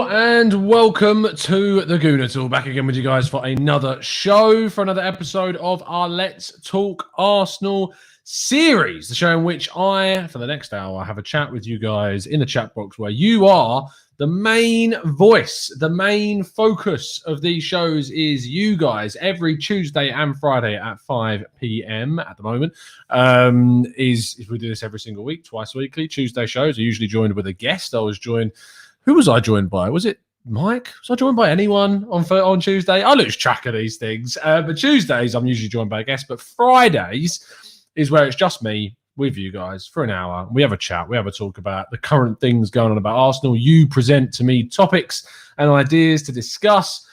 Hello and welcome to the Gooner Tool. Back again with you guys for another show, for another episode of our Let's Talk Arsenal series. The show in which I, for the next hour, have a chat with you guys in the chat box where you are the main voice, the main focus of these shows is you guys. Every Tuesday and Friday at 5 p.m. at the moment. We do this every single week, twice weekly. Tuesday shows are usually joined with a guest. Who was I joined by? Was it Mike? Was I joined by anyone on Tuesday? I lose track of these things. But Tuesdays, I'm usually joined by a guest. But Fridays is where it's just me with you guys for an hour. We have a chat. We have a talk about the current things going on about Arsenal. You present to me topics and ideas to discuss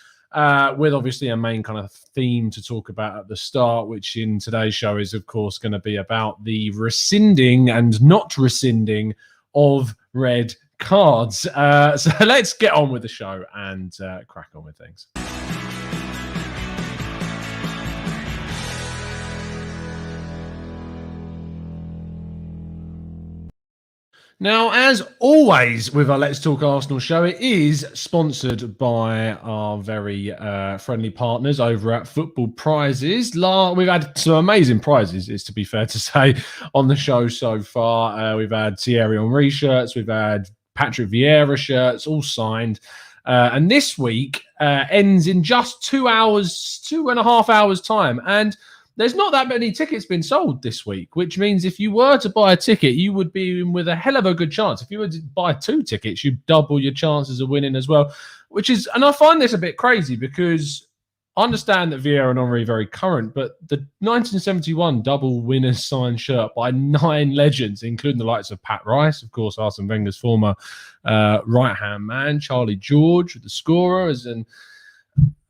with obviously a main kind of theme to talk about at the start, which in today's show is, of course, going to be about the rescinding and not rescinding of red cards. So let's get on with the show and crack on with things. Now, as always with our Let's Talk Arsenal show, it is sponsored by our very friendly partners over at Football Prizes. We've had some amazing prizes, it's to be fair to say, on the show so far. We've had Thierry Henry shirts, we've had Patrick Vieira shirts, all signed. And this week ends in just 2.5 hours time. And there's not that many tickets been sold this week, which means if you were to buy a ticket, you would be in with a hell of a good chance. If you were to buy 2 tickets, you'd double your chances of winning as well, and I find this a bit crazy because I understand that Vieira and Henry are very current, but the 1971 double winners signed shirt by 9 legends, including the likes of Pat Rice, of course, Arsene Wenger's former right-hand man, Charlie George, the scorers, and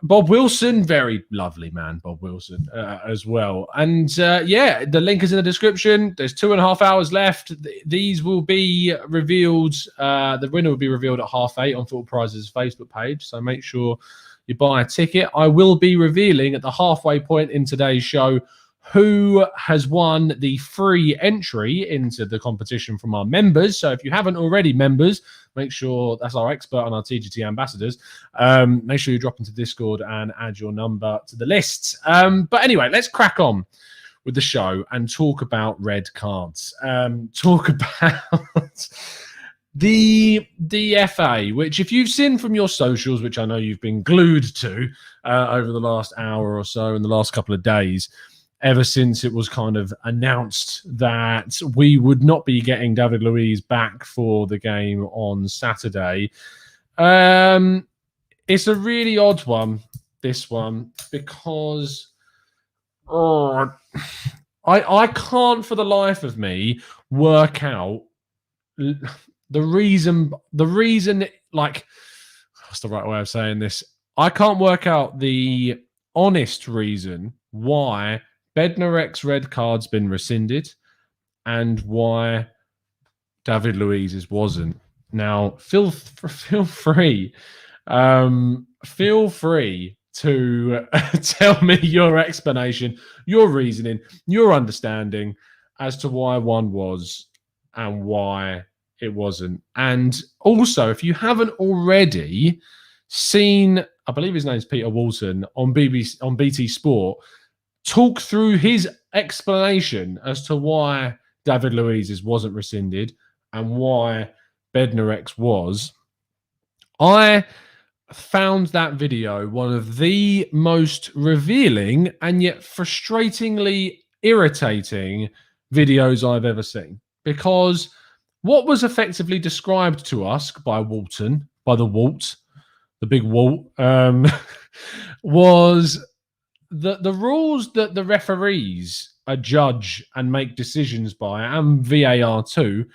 Bob Wilson, very lovely man, Bob Wilson, as well. And the link is in the description. There's 2.5 hours left. These will be revealed. The winner will be revealed at 8:30 on Football Prizes' Facebook page. So make sure you buy a ticket. I will be revealing at the halfway point in today's show who has won the free entry into the competition from our members. So if you haven't already members, make sure that's our expert on our TGT ambassadors. Make sure you drop into Discord and add your number to the list. But anyway, let's crack on with the show and talk about red cards. Talk about the DFA, which if you've seen from your socials, which I know you've been glued to over the last hour or so in the last couple of days, ever since it was kind of announced that we would not be getting David Luiz back for the game on Saturday. It's a really odd one, this one, because I can't for the life of me work out the reason, like, what's the right way of saying this? I can't work out the honest reason why Bednarek's red card's been rescinded and why David Luiz's wasn't. Now, feel free to tell me your explanation, your reasoning, your understanding as to why one was and why it wasn't. And also, if you haven't already seen, I believe his name's Peter Walton on BT Sport, talk through his explanation as to why David Luiz's wasn't rescinded and why Bednarek's was. I found that video one of the most revealing and yet frustratingly irritating videos I've ever seen, because what was effectively described to us by Walton, by the Walt, the big Walt, was the rules that the referees judge and make decisions by, and VAR too,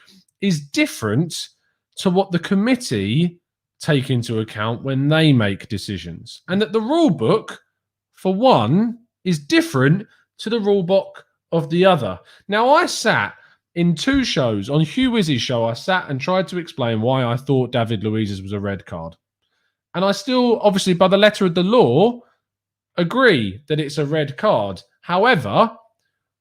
is different to what the committee take into account when they make decisions. And that the rule book, for one, is different to the rule book of the other. Now, I sat in 2 shows, on Hugh Wizzy's show, I sat and tried to explain why I thought David Luiz's was a red card. And I still, obviously, by the letter of the law, agree that it's a red card. However,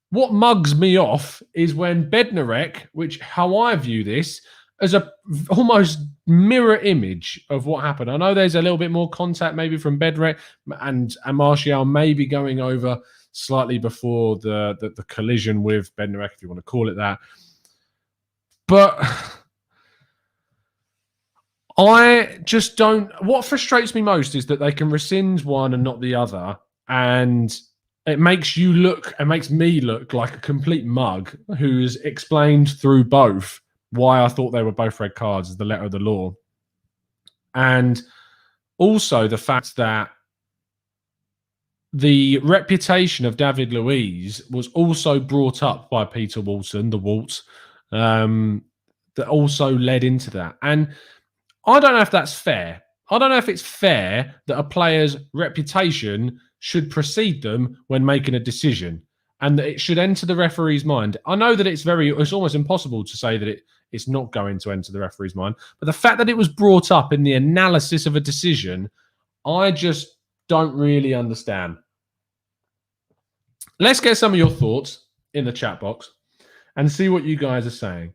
what mugs me off is when Bednarek, how I view this, as a almost mirror image of what happened. I know there's a little bit more contact maybe from Bednarek and Martial maybe going over slightly before the collision with Bednarek, if you want to call it that. But I just don't. What frustrates me most is that they can rescind one and not the other, and it makes you look, it makes me look like a complete mug who's explained through both why I thought they were both red cards as the letter of the law. And also the fact that the reputation of David Luiz was also brought up by Peter Walton, the Walt, that also led into that. And I don't know if that's fair. I don't know if it's fair that a player's reputation should precede them when making a decision and that it should enter the referee's mind. I know that it's almost impossible to say that it's not going to enter the referee's mind, but the fact that it was brought up in the analysis of a decision, I just don't really understand. Let's get some of your thoughts in the chat box and see what you guys are saying.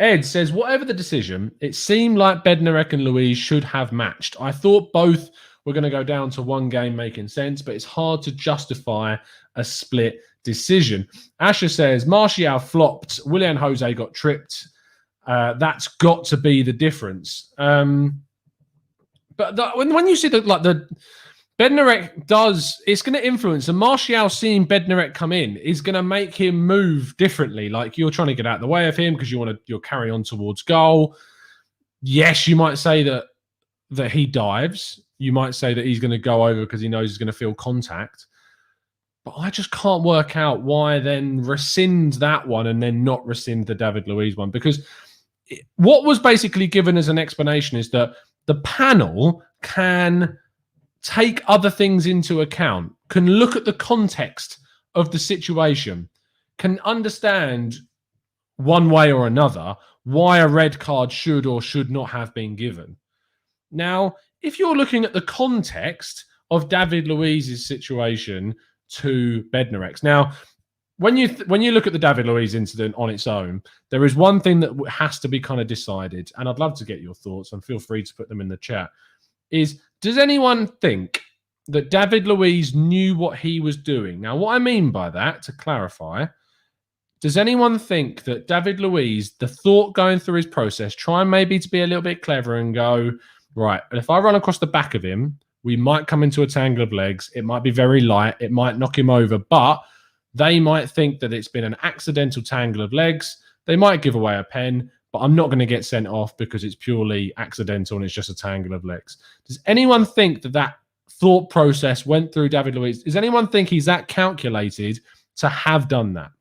Ed says, whatever the decision, it seemed like Bednarek and Luiz should have matched. I thought both were going to go down to one game making sense, but it's hard to justify a split decision. Asher says, Martial flopped. Willian Jose got tripped. That's got to be the difference. But when you see the Bednarek does, it's going to influence. And Martial seeing Bednarek come in is going to make him move differently. Like you're trying to get out of the way of him because you'll carry on towards goal. Yes, you might say that he dives. You might say that he's going to go over because he knows he's going to feel contact. But I just can't work out why then rescind that one and then not rescind the David Luiz one. Because what was basically given as an explanation is that the panel can take other things into account, can look at the context of the situation, can understand one way or another why a red card should or should not have been given. Now, if you're looking at the context of David Luiz's situation to Bednarek's, now, when you look at the David Luiz incident on its own, there is one thing that has to be kind of decided, and I'd love to get your thoughts, and feel free to put them in the chat, is does anyone think that David Luiz knew what he was doing? Now, what I mean by that, to clarify, does anyone think that David Luiz, the thought going through his process, trying maybe to be a little bit clever and go, right, if I run across the back of him, we might come into a tangle of legs. It might be very light. It might knock him over, but they might think that it's been an accidental tangle of legs. They might give away a pen, but I'm not going to get sent off because it's purely accidental and it's just a tangle of legs. Does anyone think that thought process went through David Luiz? Does anyone think he's that calculated to have done that?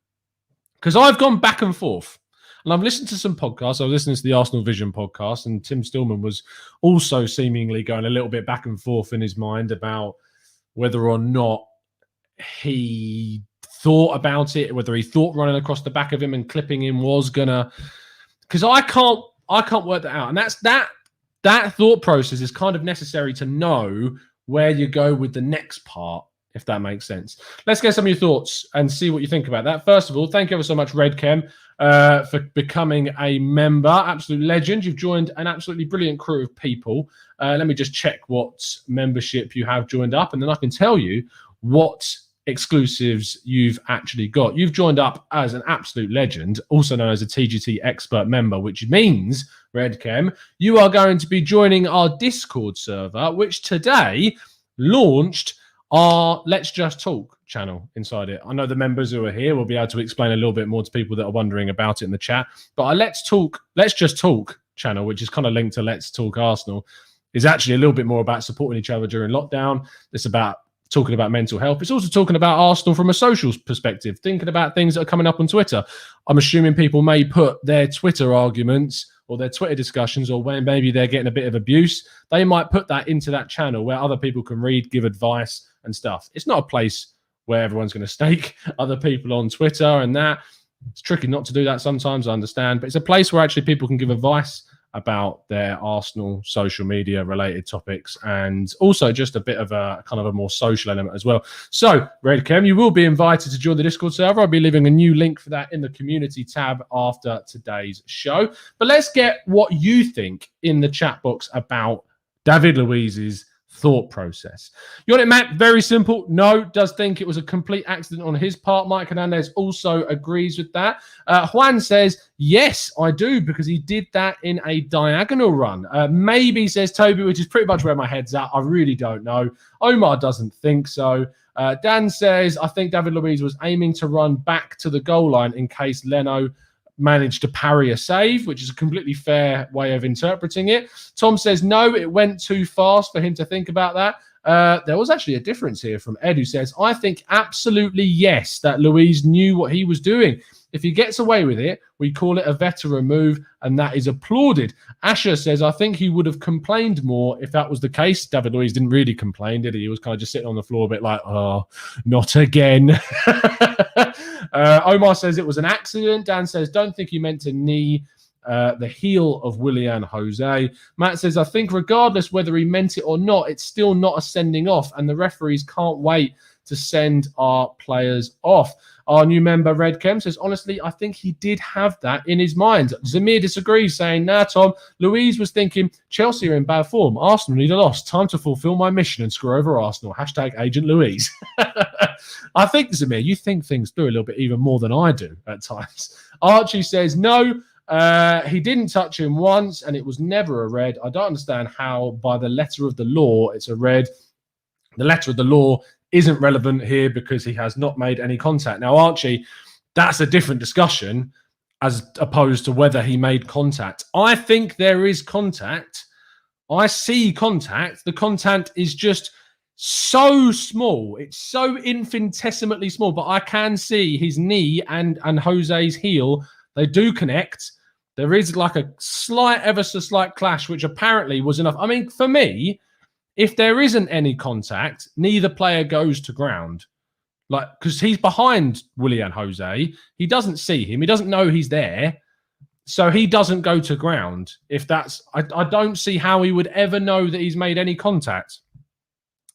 Because I've gone back and forth. And I've listened to some podcasts. I was listening to the Arsenal Vision podcast, and Tim Stillman was also seemingly going a little bit back and forth in his mind about whether or not he thought about it, whether he thought running across the back of him and clipping him was gonna. Because I can't work that out, and that thought process is kind of necessary to know where you go with the next part, if that makes sense. Let's get some of your thoughts and see what you think about that. First of all, thank you ever so much, Red Chem, for becoming a member. Absolute legend. You've joined an absolutely brilliant crew of people. Let me just check what membership you have joined up, and then I can tell you what exclusives you've actually got. You've joined up as an absolute legend, also known as a TGT expert member, which means, Redchem, you are going to be joining our Discord server, which today launched our Let's Just Talk channel inside it. I know the members who are here will be able to explain a little bit more to people that are wondering about it in the chat, but our Let's Just Talk channel, which is kind of linked to Let's Talk Arsenal, is actually a little bit more about supporting each other during lockdown. It's about talking about mental health. It's also talking about Arsenal from a social perspective, thinking about things that are coming up on Twitter. I'm assuming people may put their Twitter arguments or their Twitter discussions, or when maybe they're getting a bit of abuse, they might put that into that channel where other people can read, give advice and stuff. It's not a place where everyone's going to stake other people on Twitter and that. It's tricky not to do that sometimes, I understand, but it's a place where actually people can give advice about their Arsenal social media related topics, and also just a bit of a kind of a more social element as well. So, Red Chem, you will be invited to join the Discord server. I'll be leaving a new link for that in the community tab after today's show. But let's get what you think in the chat box about David Luiz's thought process. You want it, Matt? Very simple. No, does think it was a complete accident on his part. Mike Hernandez also agrees with that. Juan says, yes, I do, because he did that in a diagonal run. Maybe, says Toby, which is pretty much where my head's at. I really don't know. Omar doesn't think so. Dan says, I think David Luiz was aiming to run back to the goal line in case Leno managed to parry a save, which is a completely fair way of interpreting it. Tom says, no, it went too fast for him to think about that. There was actually a difference here from Ed, who says, I think absolutely yes, that Luiz knew what he was doing. If he gets away with it, we call it a veteran move, and that is applauded. Asher says, I think he would have complained more if that was the case. David Luiz didn't really complain, did he? He was kind of just sitting on the floor a bit like, oh, not again. Omar says it was an accident. Dan says, don't think he meant to knee the heel of Willian Jose. Matt says, I think regardless whether he meant it or not, it's still not a sending off, and the referees can't wait to send our players off. Our new member, Red Chem, says, honestly, I think he did have that in his mind. Zamir disagrees, saying, nah, Tom, Luiz was thinking, Chelsea are in bad form. Arsenal need a loss. Time to fulfill my mission and screw over Arsenal. Hashtag Agent Luiz. I think, Zamir, you think things through a little bit even more than I do at times. Archie says, no, he didn't touch him once, and it was never a red. I don't understand how, by the letter of the law, it's a red. The letter of the law isn't relevant here because he has not made any contact. Now, Archie, that's a different discussion as opposed to whether he made contact. I think there is contact. I see contact. The contact is just so small. It's so infinitesimally small, but I can see his knee and Jose's heel. They do connect. There is like a slight, ever so slight clash, which apparently was enough. I mean, for me, if there isn't any contact, neither player goes to ground. Like, because he's behind Willian Jose. He doesn't see him. He doesn't know he's there. So he doesn't go to ground. If that's, I don't see how he would ever know that he's made any contact,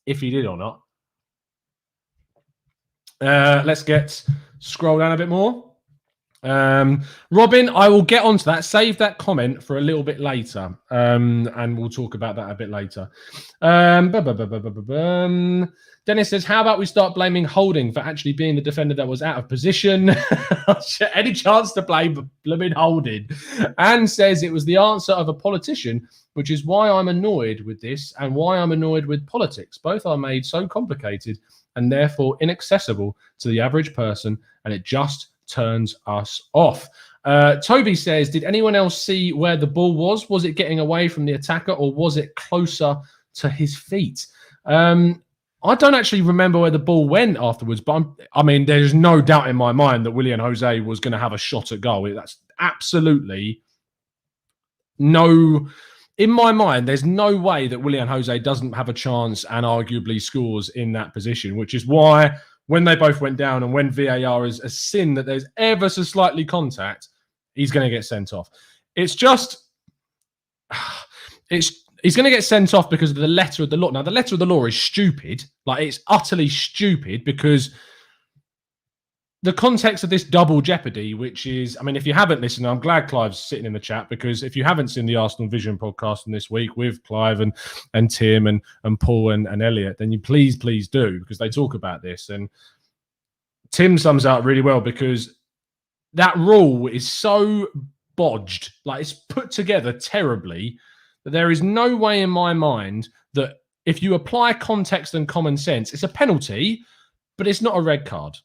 if he did or not. Let's scroll down a bit more. Robin, I will get onto that. Save that comment for a little bit later, and we'll talk about that a bit later. Dennis says, how about we start blaming Holding for actually being the defender that was out of position? Any chance to blame blooming Holding? And says it was the answer of a politician, which is why I'm annoyed with this and why I'm annoyed with politics. Both are made so complicated and therefore inaccessible to the average person, and it just turns us off. Toby says, did anyone else see where the ball was? Was it getting away from the attacker or was it closer to his feet? I don't actually remember where the ball went afterwards, but I mean, there's no doubt in my mind that Willian Jose was going to have a shot at goal. That's absolutely no... In my mind, there's no way that Willian Jose doesn't have a chance and arguably scores in that position, which is why when they both went down and when VAR is a sin that there's ever so slightly contact, he's going to get sent off. It's just, he's going to get sent off because of the letter of the law. Now, the letter of the law is stupid. Like, it's utterly stupid because the context of this double jeopardy, which is, I mean, if you haven't listened, I'm glad Clive's sitting in the chat, because if you haven't seen the Arsenal Vision podcast from this week with Clive and Tim and Paul and Elliot, then you please do, because they talk about this. And Tim sums it up really well, because that rule is so bodged, like it's put together terribly, that there is no way in my mind that if you apply context and common sense, it's a penalty, but it's not a red card.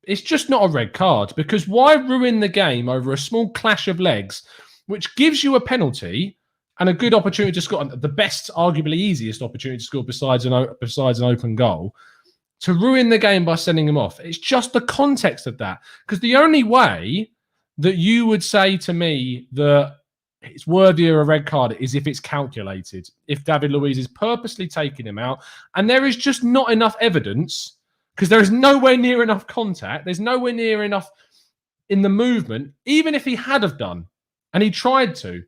It's just not a red card, because why ruin the game over a small clash of legs, which gives you a penalty and a good opportunity to score, the best, arguably easiest opportunity to score besides an open goal, to ruin the game by sending him off? It's just the context of that. Because the only way that you would say to me that it's worthy of a red card is if it's calculated, if David Luiz is purposely taking him out, and there is just not enough evidence. Because there is nowhere near enough contact. There's nowhere near enough in the movement. Even if he had have done, and he tried to,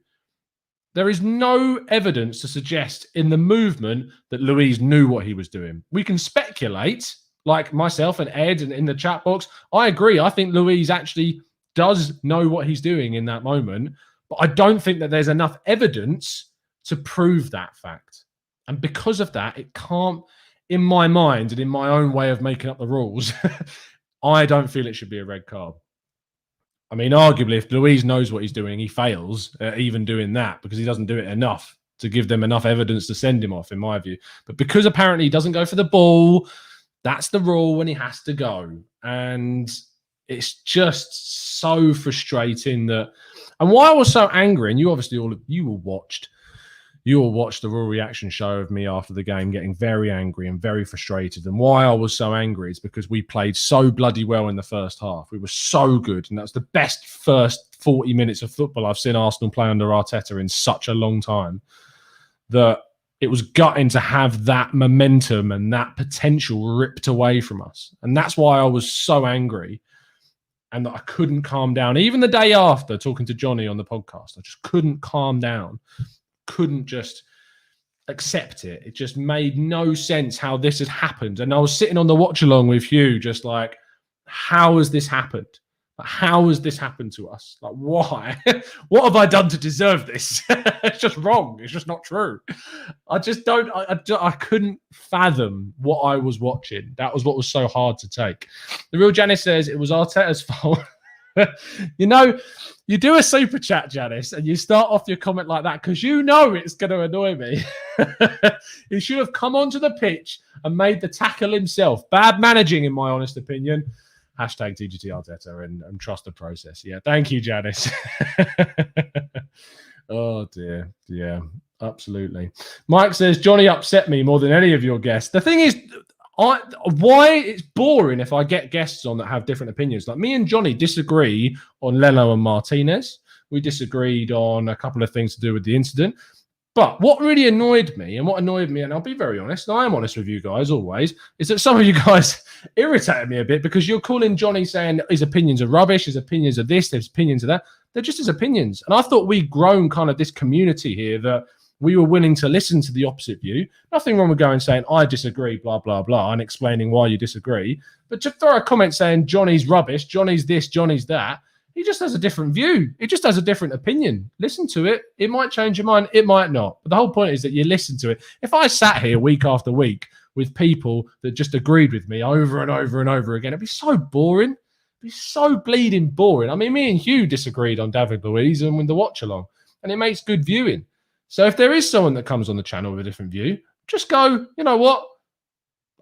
There is no evidence to suggest in the movement that Luiz knew what he was doing. We can speculate, like myself and Ed and in the chat box. I agree. I think Luiz actually does know what he's doing in that moment, but I don't think that there's enough evidence to prove that fact. And because of that, it can't, in my mind and in my own way of making up the rules, I don't feel it should be a red card. I mean, arguably, if Luiz knows what he's doing, he fails at even doing that because he doesn't do it enough to give them enough evidence to send him off, in my view. But because apparently he doesn't go for the ball, that's the rule when he has to go. And it's just so frustrating that... And why I was so angry, and you obviously you all watched the Raw reaction show of me after the game getting very angry and very frustrated. And why I was so angry is because we played so bloody well in the first half. We were so good. And that's the best first 40 minutes of football I've seen Arsenal play under Arteta in such a long time, that it was gutting to have that momentum and that potential ripped away from us. And that's why I was so angry and that I couldn't calm down. Even the day after, talking to Johnny on the podcast, I just couldn't calm down. Couldn't just accept it. It just made no sense how this had happened. And I was sitting on the watch along with Hugh, just like, how has this happened? Like, how has this happened to us? Like, why? What have I done to deserve this? It's just wrong. It's just not true. I just don't, I couldn't fathom what I was watching. That was what was so hard to take. The real Janice says it was Arteta's fault. You know, you do a super chat, Janice, and you start off your comment like that because you know it's going to annoy me. He should have come onto the pitch and made the tackle himself. Bad managing, in my honest opinion. Hashtag TGT Arteta and trust the process. Yeah, thank you, Janice. Oh, dear. Yeah, absolutely. Mike says, Johnny upset me more than any of your guests. The thing is, why it's boring if I get guests on that have different opinions. Like me and Johnny disagree on Leno and Martinez. We disagreed on a couple of things to do with the incident. But what really annoyed me, and I'll be very honest, and I am honest with you guys always, is that some of you guys irritated me a bit because you're calling Johnny saying his opinions are rubbish, his opinions are this, his opinions are that. They're just his opinions. And I thought we'd grown kind of this community here that we were willing to listen to the opposite view. Nothing wrong with going saying, I disagree, blah, blah, blah, and explaining why you disagree. But to throw a comment saying Johnny's rubbish, Johnny's this, Johnny's that, he just has a different view. He just has a different opinion. Listen to it. It might change your mind. It might not. But the whole point is that you listen to it. If I sat here week after week with people that just agreed with me over and over and over again, it'd be so boring. It'd be so bleeding boring. I mean, me and Hugh disagreed on David Luiz and with the watch along, and it makes good viewing. So if there is someone that comes on the channel with a different view, just go, you know what?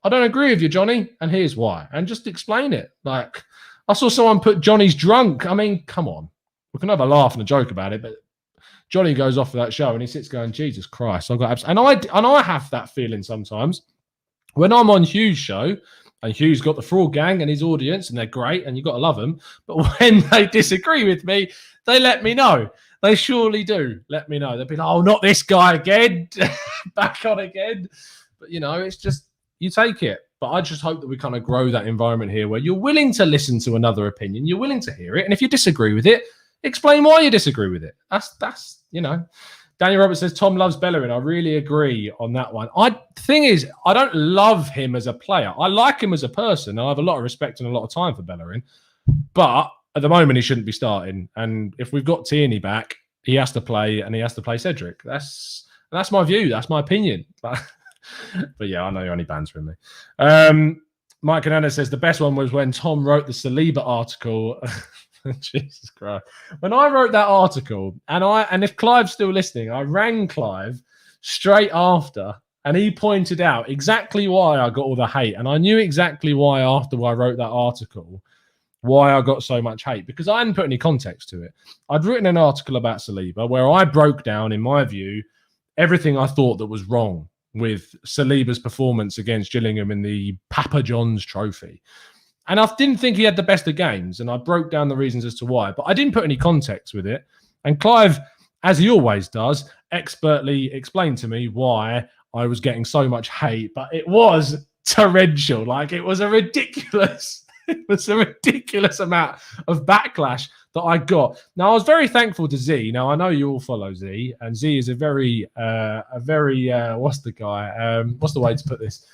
I don't agree with you, Johnny, and here's why. And just explain it. Like, I saw someone put Johnny's drunk. I mean, come on. We can have a laugh and a joke about it, but Johnny goes off for that show and he sits going, Jesus Christ. I've got and I have that feeling sometimes when I'm on Hugh's show, and Hugh's got the fraud gang and his audience, and they're great, and you've got to love them. But when they disagree with me, they let me know. They surely do let me know. They'll be like, oh, not this guy again. Back on again. But, you know, it's just, you take it. But I just hope that we kind of grow that environment here where you're willing to listen to another opinion. You're willing to hear it. And if you disagree with it, explain why you disagree with it. That's you know. Daniel Roberts says, Tom loves Bellerin. I really agree on that one. The thing is, I don't love him as a player. I like him as a person. I have a lot of respect and a lot of time for Bellerin. But at the moment, he shouldn't be starting. And if we've got Tierney back, he has to play, and he has to play Cedric. That's my view. That's my opinion. But yeah, I know you're only bantering me. Mike Anana says the best one was when Tom wrote the Saliba article. Jesus Christ. When I wrote that article, and if Clive's still listening, I rang Clive straight after, and he pointed out exactly why I got all the hate. And I knew exactly why after I wrote that article, why I got so much hate, because I hadn't put any context to it. I'd written an article about Saliba where I broke down, in my view, everything I thought that was wrong with Saliba's performance against Gillingham in the Papa John's Trophy. And I didn't think he had the best of games, and I broke down the reasons as to why, but I didn't put any context with it. And Clive, as he always does, expertly explained to me why I was getting so much hate, but it was torrential. Like, it was a ridiculous It was a ridiculous amount of backlash that I got. Now, I was very thankful to Z. Now, I know you all follow Z, and Z is a very what's the guy? What's the way to put this?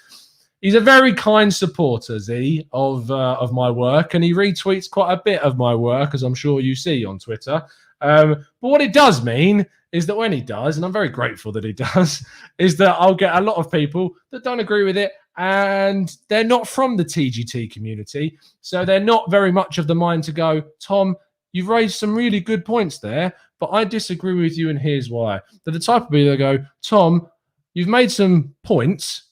He's a very kind supporter, Z, of my work, and he retweets quite a bit of my work, as I'm sure you see on Twitter. But what it does mean is that when he does, and I'm very grateful that he does, is that I'll get a lot of people that don't agree with it, and they're not from the TGT community, so they're not very much of the mind to go, Tom, you've raised some really good points there, but I disagree with you, and here's why. They're the type of people that go, Tom, you've made some points,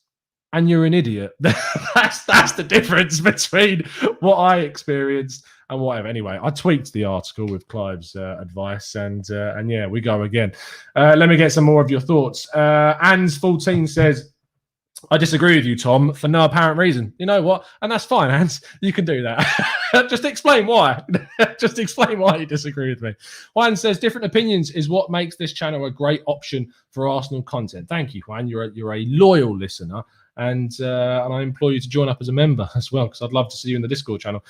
and you're an idiot. that's the difference between what I experienced and whatever. Anyway, I tweaked the article with Clive's advice, and yeah, we go again. Let me get some more of your thoughts. Ans14 says, I disagree with you, Tom, for no apparent reason. You know what? And that's fine, Hans. You can do that. Just explain why. Just explain why you disagree with me. Juan says, different opinions is what makes this channel a great option for Arsenal content. Thank you, Juan. You're a loyal listener. And I implore you to join up as a member as well, because I'd love to see you in the Discord channel.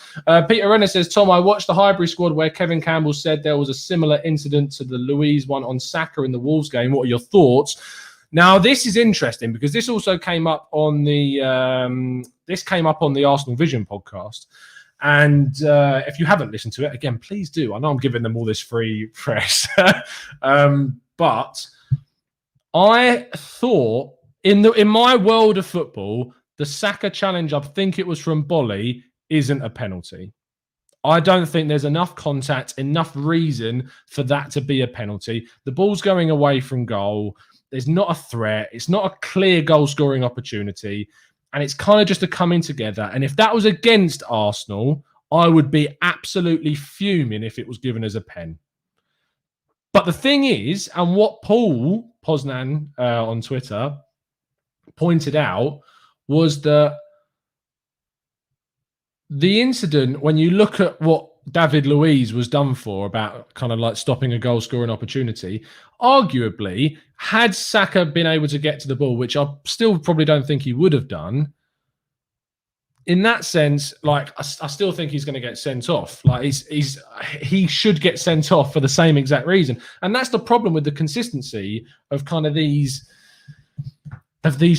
Peter Renner says, Tom, I watched the Highbury squad where Kevin Campbell said there was a similar incident to the Louise one on Saka in the Wolves game. What are your thoughts? Now, this is interesting because this also came up on the Arsenal Vision podcast. And if you haven't listened to it, again, please do. I know I'm giving them all this free press. But I thought, in my world of football, the Saka challenge, I think it was from Bolly, isn't a penalty. I don't think there's enough contact, enough reason for that to be a penalty. The ball's going away from goal. There's not a threat. It's not a clear goal-scoring opportunity. And it's kind of just a coming together. And if that was against Arsenal, I would be absolutely fuming if it was given as a pen. But the thing is, and what Paul Poznan on Twitter pointed out, was that the incident, when you look at what David Luiz was done for about kind of like stopping a goal scoring opportunity, arguably, had Saka been able to get to the ball, which I still probably don't think he would have done, in that sense, like I still think he's going to get sent off. Like he should get sent off for the same exact reason. And that's the problem with the consistency of kind of these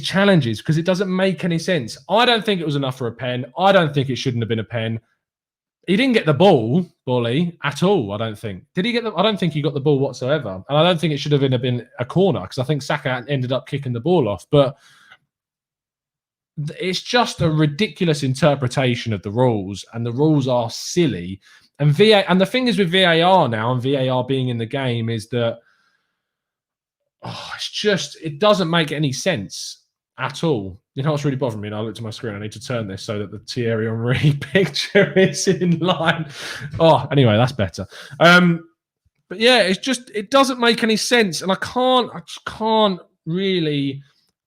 challenges, because it doesn't make any sense. I don't think it was enough for a pen. I don't think it shouldn't have been a pen. He didn't get the ball, Bolly, at all, I don't think. Did he get I don't think he got the ball whatsoever. And I don't think it should have been a corner, because I think Saka ended up kicking the ball off. But it's just a ridiculous interpretation of the rules, and the rules are silly. And the thing is with VAR now, and VAR being in the game, is that it doesn't make any sense at all. You know what's really bothering me? And I looked at my screen. I need to turn this so that the Thierry Henry picture is in line. Oh, anyway, that's better. But yeah, it doesn't make any sense, and I just can't really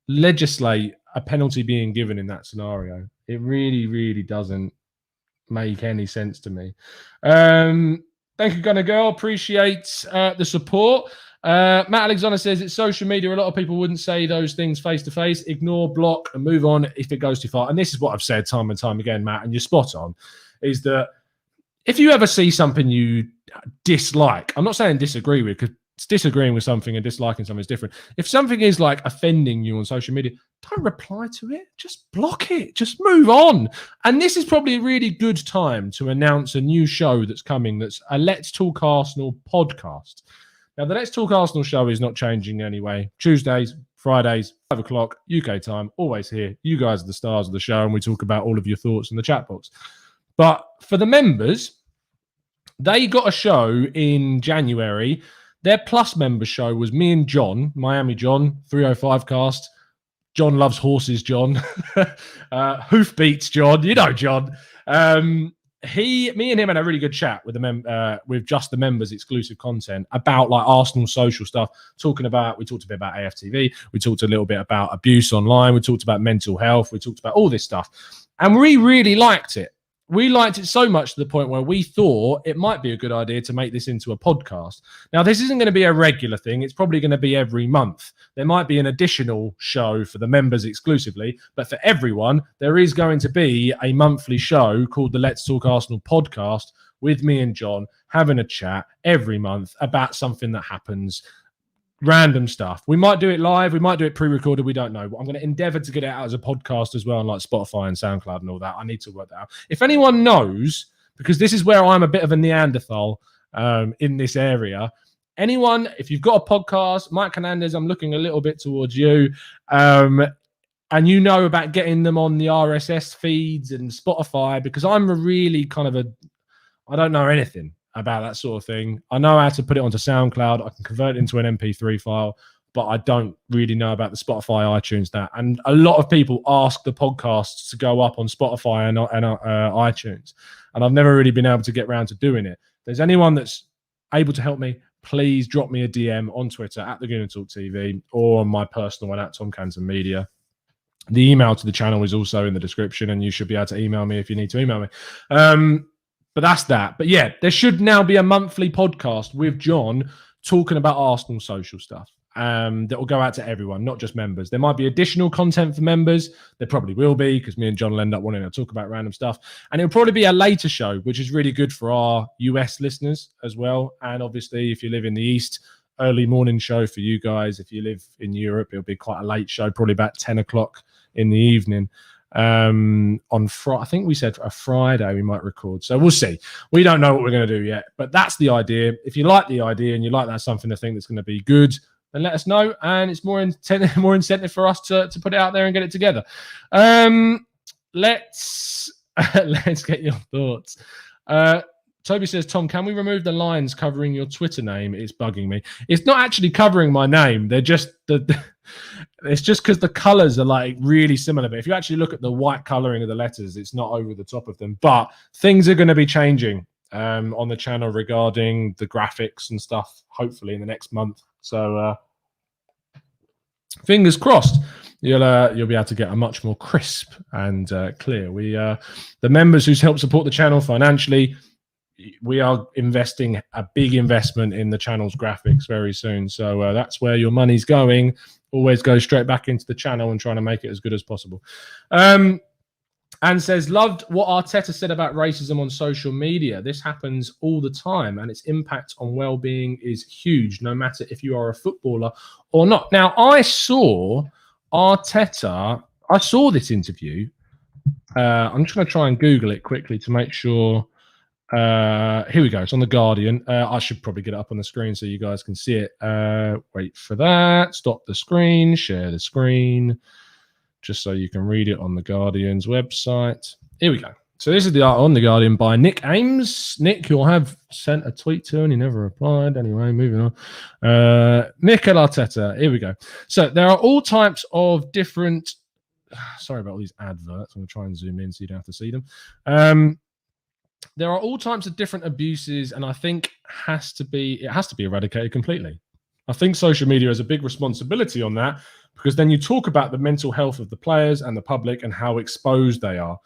legislate a penalty being given in that scenario. It really, really doesn't make any sense to me. Thank you, Gunner Girl. Appreciate the support. Matt Alexander says it's social media. A lot of people wouldn't say those things face to face. Ignore, block, and move on if it goes too far. And this is what I've said time and time again, Matt, and you're spot on, is that if you ever see something you dislike, I'm not saying disagree with, because disagreeing with something and disliking something is different. If something is like offending you on social media, don't reply to it. Just block it. Just move on. And this is probably a really good time to announce a new show that's coming. That's a Let's Talk Arsenal podcast. Now, the Let's Talk Arsenal show is not changing anyway. Tuesdays, Fridays, 5 o'clock, UK time, always here. You guys are the stars of the show, and we talk about all of your thoughts in the chat box. But for the members, they got a show in January. Their Plus member show was me and John, Miami John, 305 cast. John loves horses, John. Hoof beats John. You know John. Me and him had a really good chat with with just the members exclusive content about like Arsenal social stuff. We talked a bit about AFTV. We talked a little bit about abuse online. We talked about mental health. We talked about all this stuff. And we really liked it. we liked it so much to the point where we thought it might be a good idea to make this into a podcast. Now, this isn't going to be a regular thing. It's probably going to be every month. There might be an additional show for the members exclusively, but for everyone, there is going to be a monthly show called the Let's Talk Arsenal podcast with me and John having a chat every month about something that happens. Random stuff. We might do it live. We might do it pre-recorded. We don't know. But I'm going to endeavor to get it out as a podcast as well on like Spotify and SoundCloud and all that. I need to work that out. If anyone knows, because this is where I'm a bit of a Neanderthal in this area. Anyone, if you've got a podcast, Mike Hernandez, I'm looking a little bit towards you. And you know about getting them on the RSS feeds and Spotify, because I'm a really I don't know anything about that sort of thing. I know how to put it onto SoundCloud. I can convert it into an MP3 file, but I don't really know about the Spotify, iTunes, that. And a lot of people ask the podcasts to go up on Spotify and iTunes, and I've never really been able to get around to doing it. If there's anyone that's able to help me, please drop me a DM on Twitter at the Gooner Talk TV or on my personal one at Tom Canton Media. The email to the channel is also in the description, and you should be able to email me if you need to email me. But that's that. But yeah, there should now be a monthly podcast with John talking about Arsenal social stuff that will go out to everyone, not just members. There might be additional content for members. There probably will be, because me and John will end up wanting to talk about random stuff. And it'll probably be a later show, which is really good for our US listeners as well. And obviously, if you live in the East, early morning show for you guys. If you live in Europe, it'll be quite a late show, probably about 10 o'clock in the evening. On I think we said a Friday we might record, so we'll see. We don't know what we're going to do yet, but that's the idea. If you like the idea and you like that's something to think that's going to be good, then let us know, and it's more incentive for us to put it out there and get it together. Let's get your thoughts. Toby says, Tom, can we remove the lines covering your Twitter name? It's bugging me. It's not actually covering my name. They're just it's just because the colors are like really similar. But if you actually look at the white coloring of the letters, it's not over the top of them. But things are going to be changing on the channel regarding the graphics and stuff, hopefully in the next month. So fingers crossed. You'll be able to get a much more crisp and clear. The members who's helped support the channel financially, we are investing a big investment in the channel's graphics very soon. So that's where your money's going. Always go straight back into the channel and trying to make it as good as possible. And says, loved what Arteta said about racism on social media. This happens all the time, and its impact on well-being is huge, no matter if you are a footballer or not. Now, I saw Arteta. I saw this interview. I'm just going to try and Google it quickly to make sure. Here we go. It's on The Guardian. I should probably get it up on the screen so you guys can see it. Wait for that. Stop the screen. Share the screen. Just so you can read it on The Guardian's website. Here we go. So this is the art on The Guardian by Nick Ames. Nick, you'll have sent a tweet to and he never replied. Anyway, moving on. Mikel Arteta. Here we go. So there are all types of different... Sorry about all these adverts. I'm going to try and zoom in so you don't have to see them. There are all types of different abuses, and I think it has to be eradicated completely. I think social media has a big responsibility on that, because then you talk about the mental health of the players and the public and how exposed they are.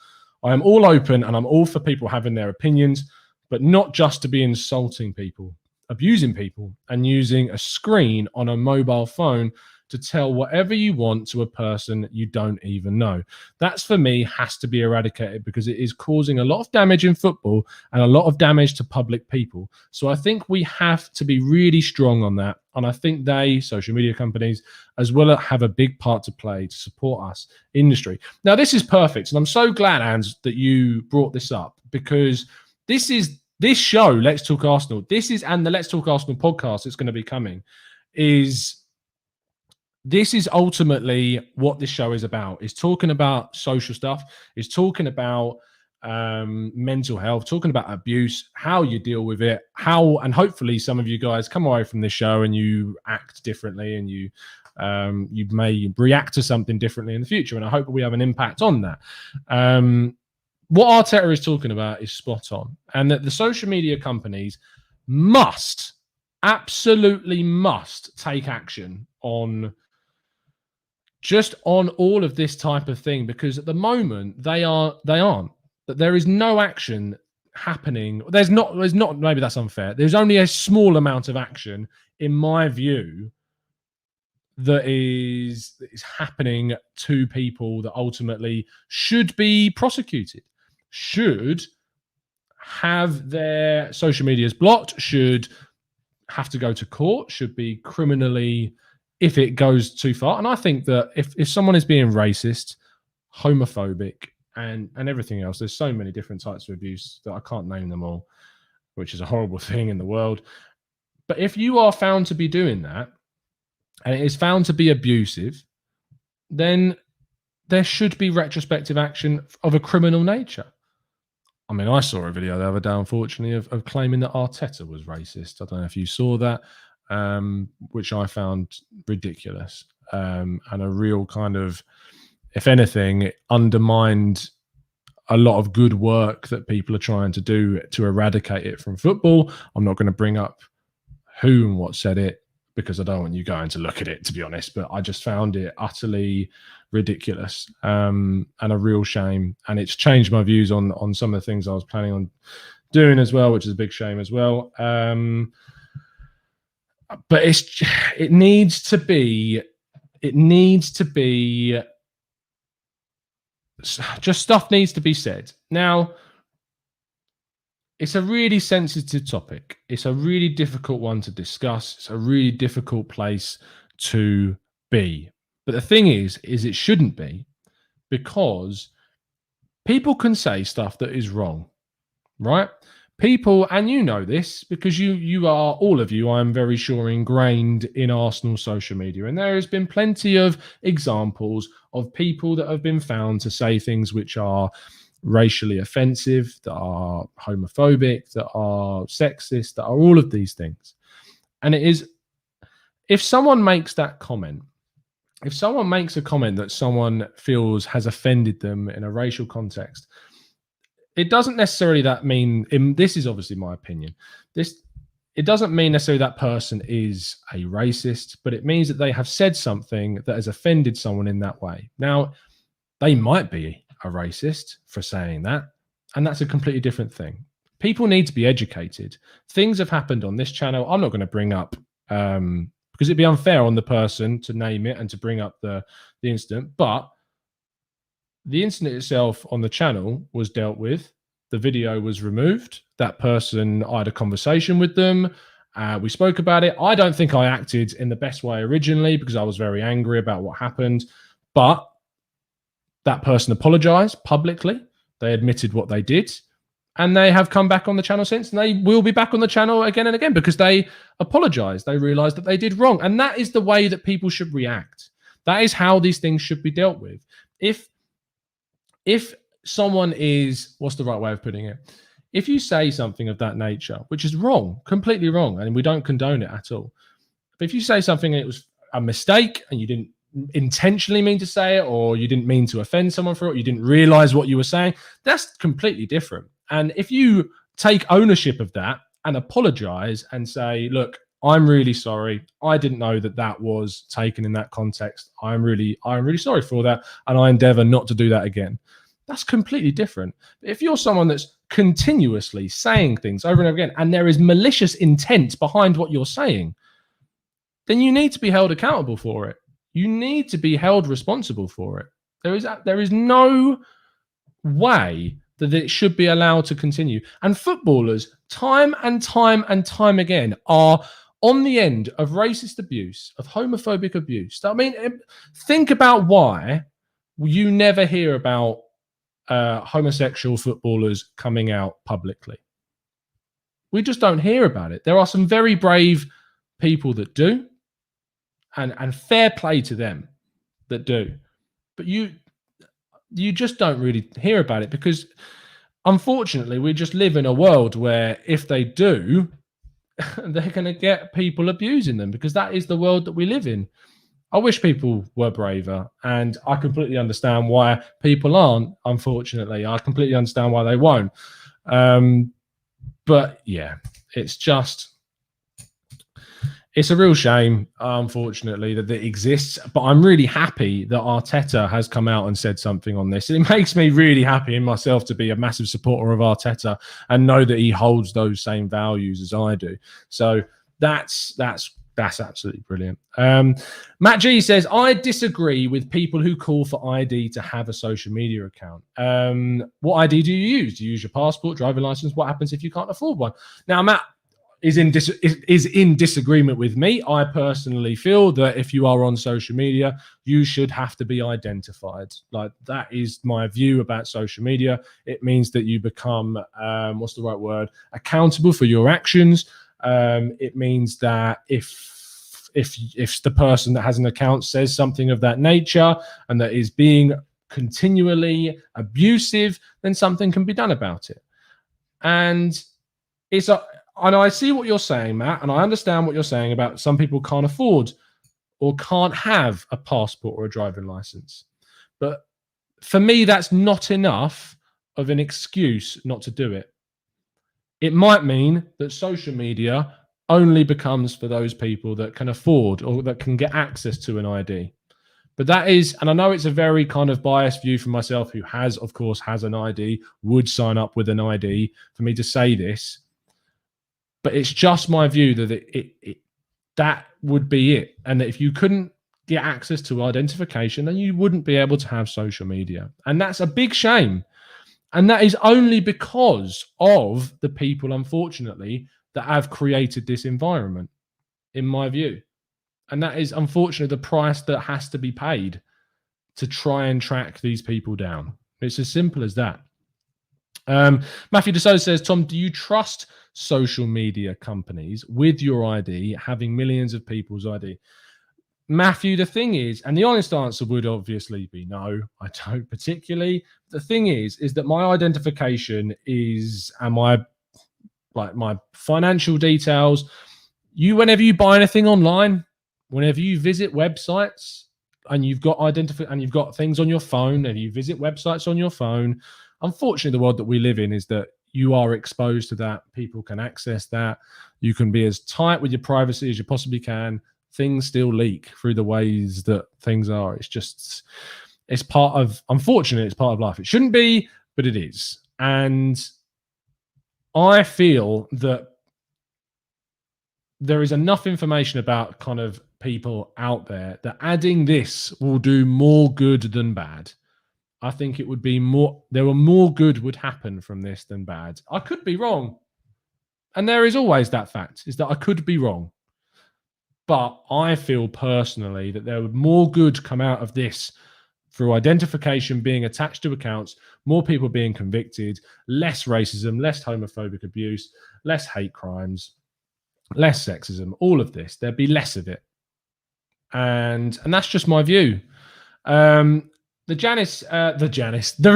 I am all open and I'm all for people having their opinions, but not just to be insulting people, abusing people, and using a screen on a mobile phone to tell whatever you want to a person you don't even know. That's, for me, has to be eradicated, because it is causing a lot of damage in football and a lot of damage to public people. So I think we have to be really strong on that. And I think social media companies, as well, have a big part to play to support us industry. Now, this is perfect. And I'm so glad, Hans, that you brought this up, because this show, Let's Talk Arsenal, and the Let's Talk Arsenal podcast that's going to be coming This is ultimately what this show is about. It's talking about social stuff. It's talking about mental health, talking about abuse, how you deal with it, and hopefully some of you guys come away from this show and you act differently, and you may react to something differently in the future. And I hope we have an impact on that. What Arteta is talking about is spot on, and that the social media companies absolutely must take action on all of this type of thing, because at the moment they aren't. that there is no action happening. There's not, maybe that's unfair. There's only a small amount of action, in my view, that is happening to people that ultimately should be prosecuted, should have their social medias blocked, should have to go to court, should be criminally, if it goes too far. And I think that if someone is being racist, homophobic, and everything else, there's so many different types of abuse that I can't name them all, which is a horrible thing in the world. But if you are found to be doing that, and it is found to be abusive, then there should be retrospective action of a criminal nature. I mean, I saw a video the other day, unfortunately, of claiming that Arteta was racist. I don't know if you saw that, which I found ridiculous, and a real kind of, if anything, it undermined a lot of good work that people are trying to do to eradicate it from football. I'm not going to bring up who and what said it, because I don't want you going to look at it, to be honest, but I just found it utterly ridiculous, and a real shame. And it's changed my views on some of the things I was planning on doing as well, which is a big shame as well. But it needs to be just, stuff needs to be said. Now, it's a really sensitive topic. It's a really difficult one to discuss. It's a really difficult place to be. But the thing is it shouldn't be, because people can say stuff that is wrong, right? People, and you know this because you are, all of you, I'm very sure, ingrained in Arsenal social media. And there has been plenty of examples of people that have been found to say things which are racially offensive, that are homophobic, that are sexist, that are all of these things. And it is, if someone makes that comment, if someone makes a comment that someone feels has offended them in a racial context, it doesn't necessarily that mean, this is obviously my opinion, it doesn't mean necessarily that person is a racist, but it means that they have said something that has offended someone in that way. Now, they might be a racist for saying that, and that's a completely different thing. People need to be educated. Things have happened on this channel. I'm not going to bring up, because it'd be unfair on the person to name it and to bring up the incident, but the incident itself on the channel was dealt with. The video was removed. That person, I had a conversation with them. We spoke about it. I don't think I acted in the best way originally because I was very angry about what happened, but that person apologized publicly. They admitted what they did, and they have come back on the channel since, and they will be back on the channel again and again because they apologized. They realized that they did wrong. And that is the way that people should react. That is how these things should be dealt with. If someone is, what's the right way of putting it? If you say something of that nature, which is wrong, completely wrong, and we don't condone it at all. But if you say something and it was a mistake and you didn't intentionally mean to say it, or you didn't mean to offend someone for it, you didn't realize what you were saying, that's completely different. And if you take ownership of that and apologize and say, look, I'm really sorry, I didn't know that that was taken in that context, I'm really sorry for that, and I endeavor not to do that again, that's completely different. If you're someone that's continuously saying things over and over again, and there is malicious intent behind what you're saying, then you need to be held accountable for it. You need to be held responsible for it. There is no way that it should be allowed to continue. And footballers, time and time and time again, are on the end of racist abuse, of homophobic abuse. I mean, think about why you never hear about homosexual footballers coming out publicly. We just don't hear about it. There are some very brave people that do, and fair play to them that do. But you just don't really hear about it because, unfortunately, we just live in a world where if they do, they're going to get people abusing them, because that is the world that we live in. I wish people were braver, and I completely understand why people aren't, unfortunately. I completely understand why they won't. But yeah, it's It's a real shame, unfortunately, that it exists. But I'm really happy that Arteta has come out and said something on this. It makes me really happy in myself to be a massive supporter of Arteta and know that he holds those same values as I do. So that's absolutely brilliant. Matt G says, I disagree with people who call for ID to have a social media account. What ID do you use? Do you use your passport, driving license? What happens if you can't afford one? Now, Matt is in disagreement with me. I personally feel that if you are on social media, you should have to be identified. Like, that is my view about social media. It means that you become, what's the right word? Accountable for your actions. It means that if the person that has an account says something of that nature and that is being continually abusive, then something can be done about it. And and I see what you're saying, Matt, and I understand what you're saying about some people can't afford or can't have a passport or a driving license. But for me, that's not enough of an excuse not to do it. It might mean that social media only becomes for those people that can afford or that can get access to an ID. But that is, and I know it's a very kind of biased view from myself, who has an ID, would sign up with an ID, for me to say this. But it's just my view that that would be it. And that if you couldn't get access to identification, then you wouldn't be able to have social media. And that's a big shame. And that is only because of the people, unfortunately, that have created this environment, in my view. And that is, unfortunately, the price that has to be paid to try and track these people down. It's as simple as that. Matthew DeSoto says, Tom, do you trust social media companies with your ID having millions of people's ID? Matthew, the thing is, and the honest answer would obviously be no, I don't particularly. The thing is that my identification and my financial details, whenever you buy anything online, whenever you visit websites and you've got things on your phone and you visit websites on your phone, unfortunately, the world that we live in is that you are exposed to that. People can access that. You can be as tight with your privacy as you possibly can. Things still leak through the ways that things are. Unfortunately, it's part of life. It shouldn't be, but it is. And I feel that there is enough information about kind of people out there that adding this will do more good than bad. I think it would be more good would happen from this than bad. I could be wrong. And there is always that fact, is that I could be wrong. But I feel personally that there would more good come out of this through identification being attached to accounts, more people being convicted, less racism, less homophobic abuse, less hate crimes, less sexism, all of this. There'd be less of it. And that's just my view. The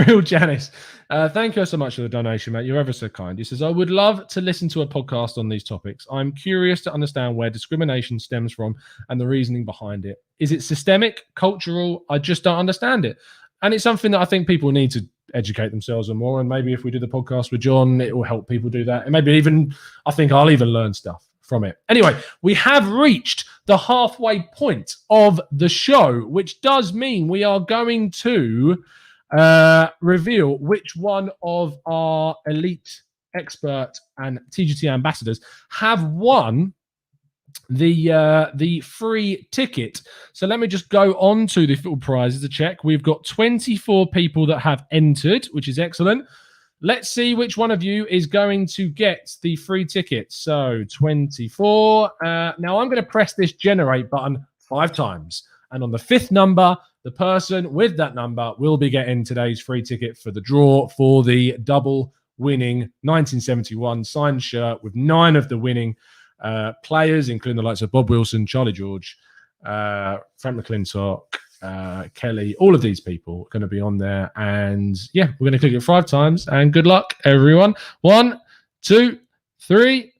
real Janice. Thank you so much for the donation, mate. You're ever so kind. He says, I would love to listen to a podcast on these topics. I'm curious to understand where discrimination stems from and the reasoning behind it. Is it systemic, cultural? I just don't understand it. And it's something that I think people need to educate themselves on more. And maybe if we do the podcast with John, it will help people do that. And maybe I think I'll even learn stuff from it. Anyway, we have reached the halfway point of the show, which does mean we are going to reveal which one of our elite expert and TGT ambassadors have won the free ticket. So let me just go on to the football prizes to check. We've got 24 people that have entered, which is excellent. Let's see which one of you is going to get the free ticket. So 24. Now I'm going to press this generate button 5 times. And on the 5th number, the person with that number will be getting today's free ticket for the draw for the double winning 1971 signed shirt with 9 of the winning players, including the likes of Bob Wilson, Charlie George, Frank McClintock, Kelly. All of these people are going to be on there. And yeah, we're going to click it 5 times. And good luck, everyone. 1, 2, 3,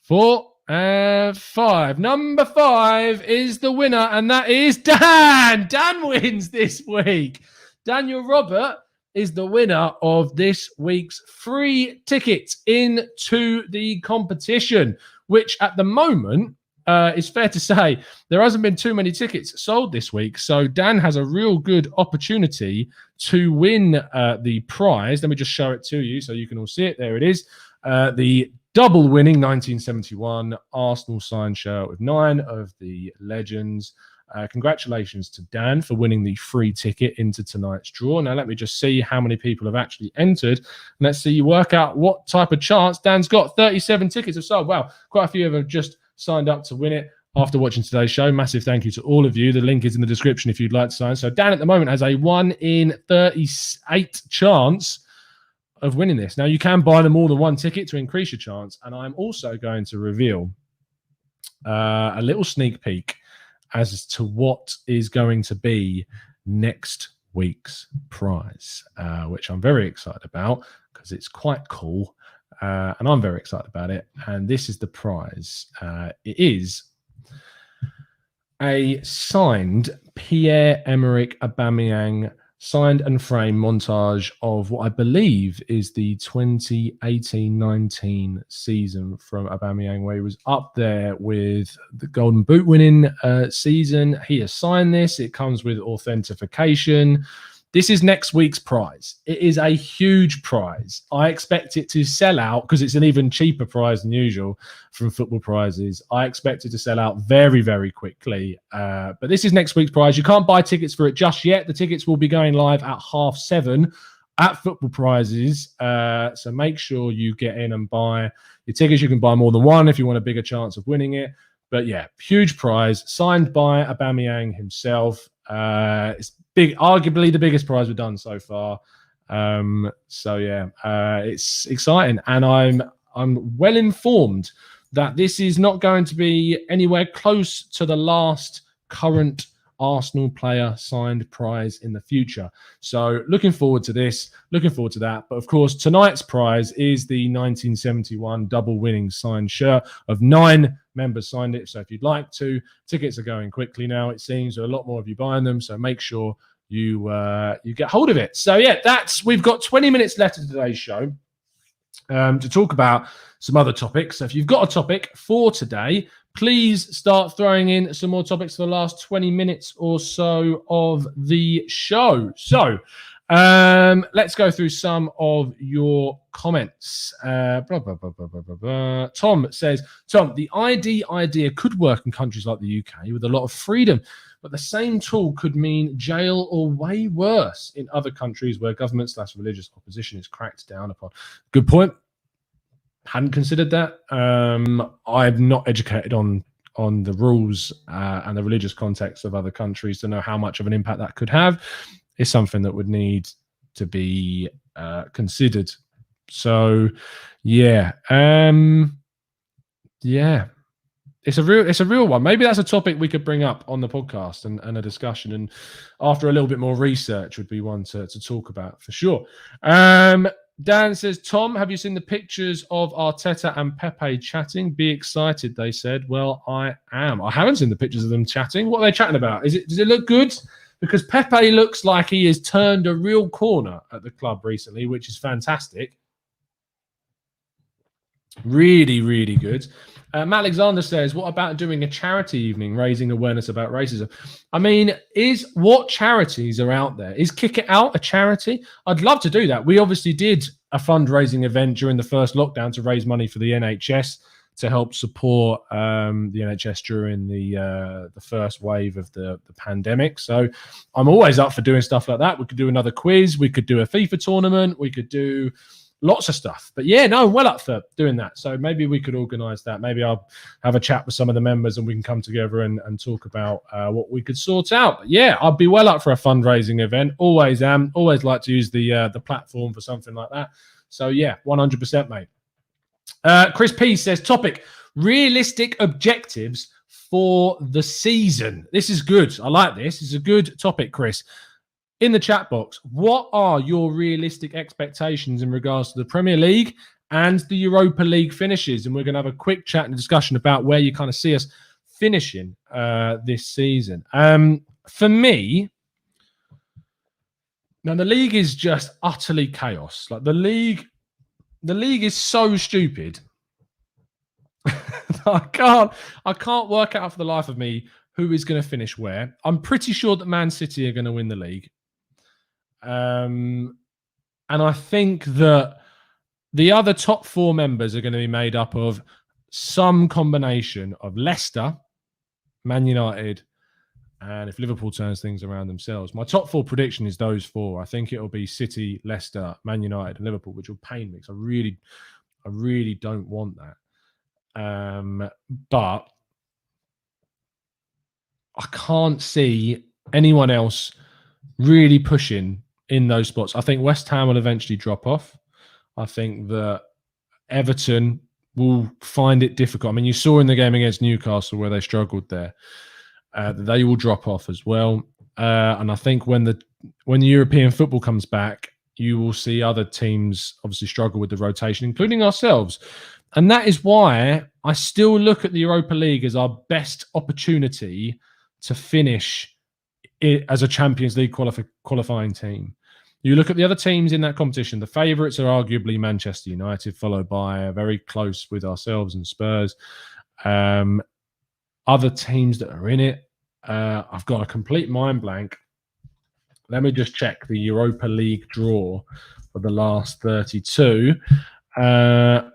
4, and 5. Number 5 is the winner, and that is Dan. Dan wins this week. Daniel Robert is the winner of this week's free ticket into the competition, which at the moment, it's fair to say there hasn't been too many tickets sold this week. So Dan has a real good opportunity to win the prize. Let me just show it to you so you can all see it. There it is. The double winning 1971 Arsenal signed shirt with 9 of the legends. Congratulations to Dan for winning the free ticket into tonight's draw. Now, let me just see how many people have actually entered. Let's see you work out what type of chance Dan's got. 37 tickets have sold. Wow, quite a few of them have just signed up to win it after watching today's show. Massive thank you to all of you. The link is in the description if you'd like to sign. So Dan at the moment has a 1 in 38 chance of winning this. Now, you can buy them more than one ticket to increase your chance. And I'm also going to reveal a little sneak peek as to what is going to be next week's prize, which I'm very excited about because it's quite cool. And I'm very excited about it. And this is the prize. It is a signed Pierre-Emerick Aubameyang signed and framed montage of what I believe is the 2018-19 season from Aubameyang, where he was up there with the Golden Boot winning season. He has signed this. It comes with authentication. This is next week's prize. It is a huge prize. I expect it to sell out because it's an even cheaper prize than usual from football prizes. I expect it to sell out very, very quickly. But this is next week's prize. You can't buy tickets for it just yet. The tickets will be going live at 7:30 at football prizes. So make sure you get in and buy your tickets. You can buy more than one if you want a bigger chance of winning it. But yeah, huge prize signed by Aubameyang himself. It's big, arguably the biggest prize we've done so far. So yeah, it's exciting, and I'm well informed that this is not going to be anywhere close to the last current Arsenal player signed prize in the future. So looking forward to this, looking forward to that. But of course, tonight's prize is the 1971 double winning signed shirt of 9 members signed it. So if you'd like to, tickets are going quickly now. It seems there are a lot more of you buying them. So make sure you get hold of it. So yeah, we've got 20 minutes left of today's show to talk about some other topics. So if you've got a topic for today, please start throwing in some more topics for the last 20 minutes or so of the show. So let's go through some of your comments. Tom says, Tom, the ID idea could work in countries like the UK with a lot of freedom, but the same tool could mean jail or way worse in other countries where government/religious opposition is cracked down upon. Good point. Hadn't considered that. I'm not educated on the rules and the religious context of other countries to know how much of an impact that could have. It's something that would need to be considered. So, yeah, it's a real one. Maybe that's a topic we could bring up on the podcast and a discussion. And after a little bit more research, would be one to talk about for sure. Dan says, Tom, have you seen the pictures of Arteta and Pepe chatting? Be excited, they said. Well, I am. I haven't seen the pictures of them chatting. What are they chatting about? Does it look good? Because Pepe looks like he has turned a real corner at the club recently, which is fantastic. Really, really good. Matt Alexander says, what about doing a charity evening raising awareness about racism? I mean, what charities are out there? Is Kick It Out a charity? I'd love to do that. We obviously did a fundraising event during the first lockdown to raise money for the NHS to help support the NHS during the first wave of the pandemic. So I'm always up for doing stuff like that. We could do another quiz. We could do a FIFA tournament. We could do lots of stuff. But yeah, no, I'm well up for doing that. So maybe we could organise that. Maybe I'll have a chat with some of the members and we can come together and talk about what we could sort out. But yeah, I'd be well up for a fundraising event. Always am. Always like to use the platform for something like that. So yeah, 100%, mate. Chris P says, topic, realistic objectives for the season. This is good. I like this. It's a good topic, Chris. In the chat box, what are your realistic expectations in regards to the Premier League and the Europa League finishes? And we're going to have a quick chat and discussion about where you kind of see us finishing this season. For me, now the league is just utterly chaos. Like the league is so stupid. I can't work out for the life of me who is going to finish where. I'm pretty sure that Man City are going to win the league. And I think that the other top 4 members are going to be made up of some combination of Leicester, Man United, and if Liverpool turns things around themselves. My top 4 prediction is those 4. I think it'll be City, Leicester, Man United, and Liverpool, which will pain me because I really don't want that. But I can't see anyone else really pushing in those spots. I think West Ham will eventually drop off. I think that Everton will find it difficult. I mean, you saw in the game against Newcastle where they struggled there. They will drop off as well. And I think when the European football comes back, you will see other teams obviously struggle with the rotation, including ourselves. And that is why I still look at the Europa League as our best opportunity to finish it as a Champions League qualifying team. You look at the other teams in that competition, the favourites are arguably Manchester United, followed by very close with ourselves and Spurs. Other teams that are in it, I've got a complete mind blank. Let me just check the Europa League draw for the last 32. And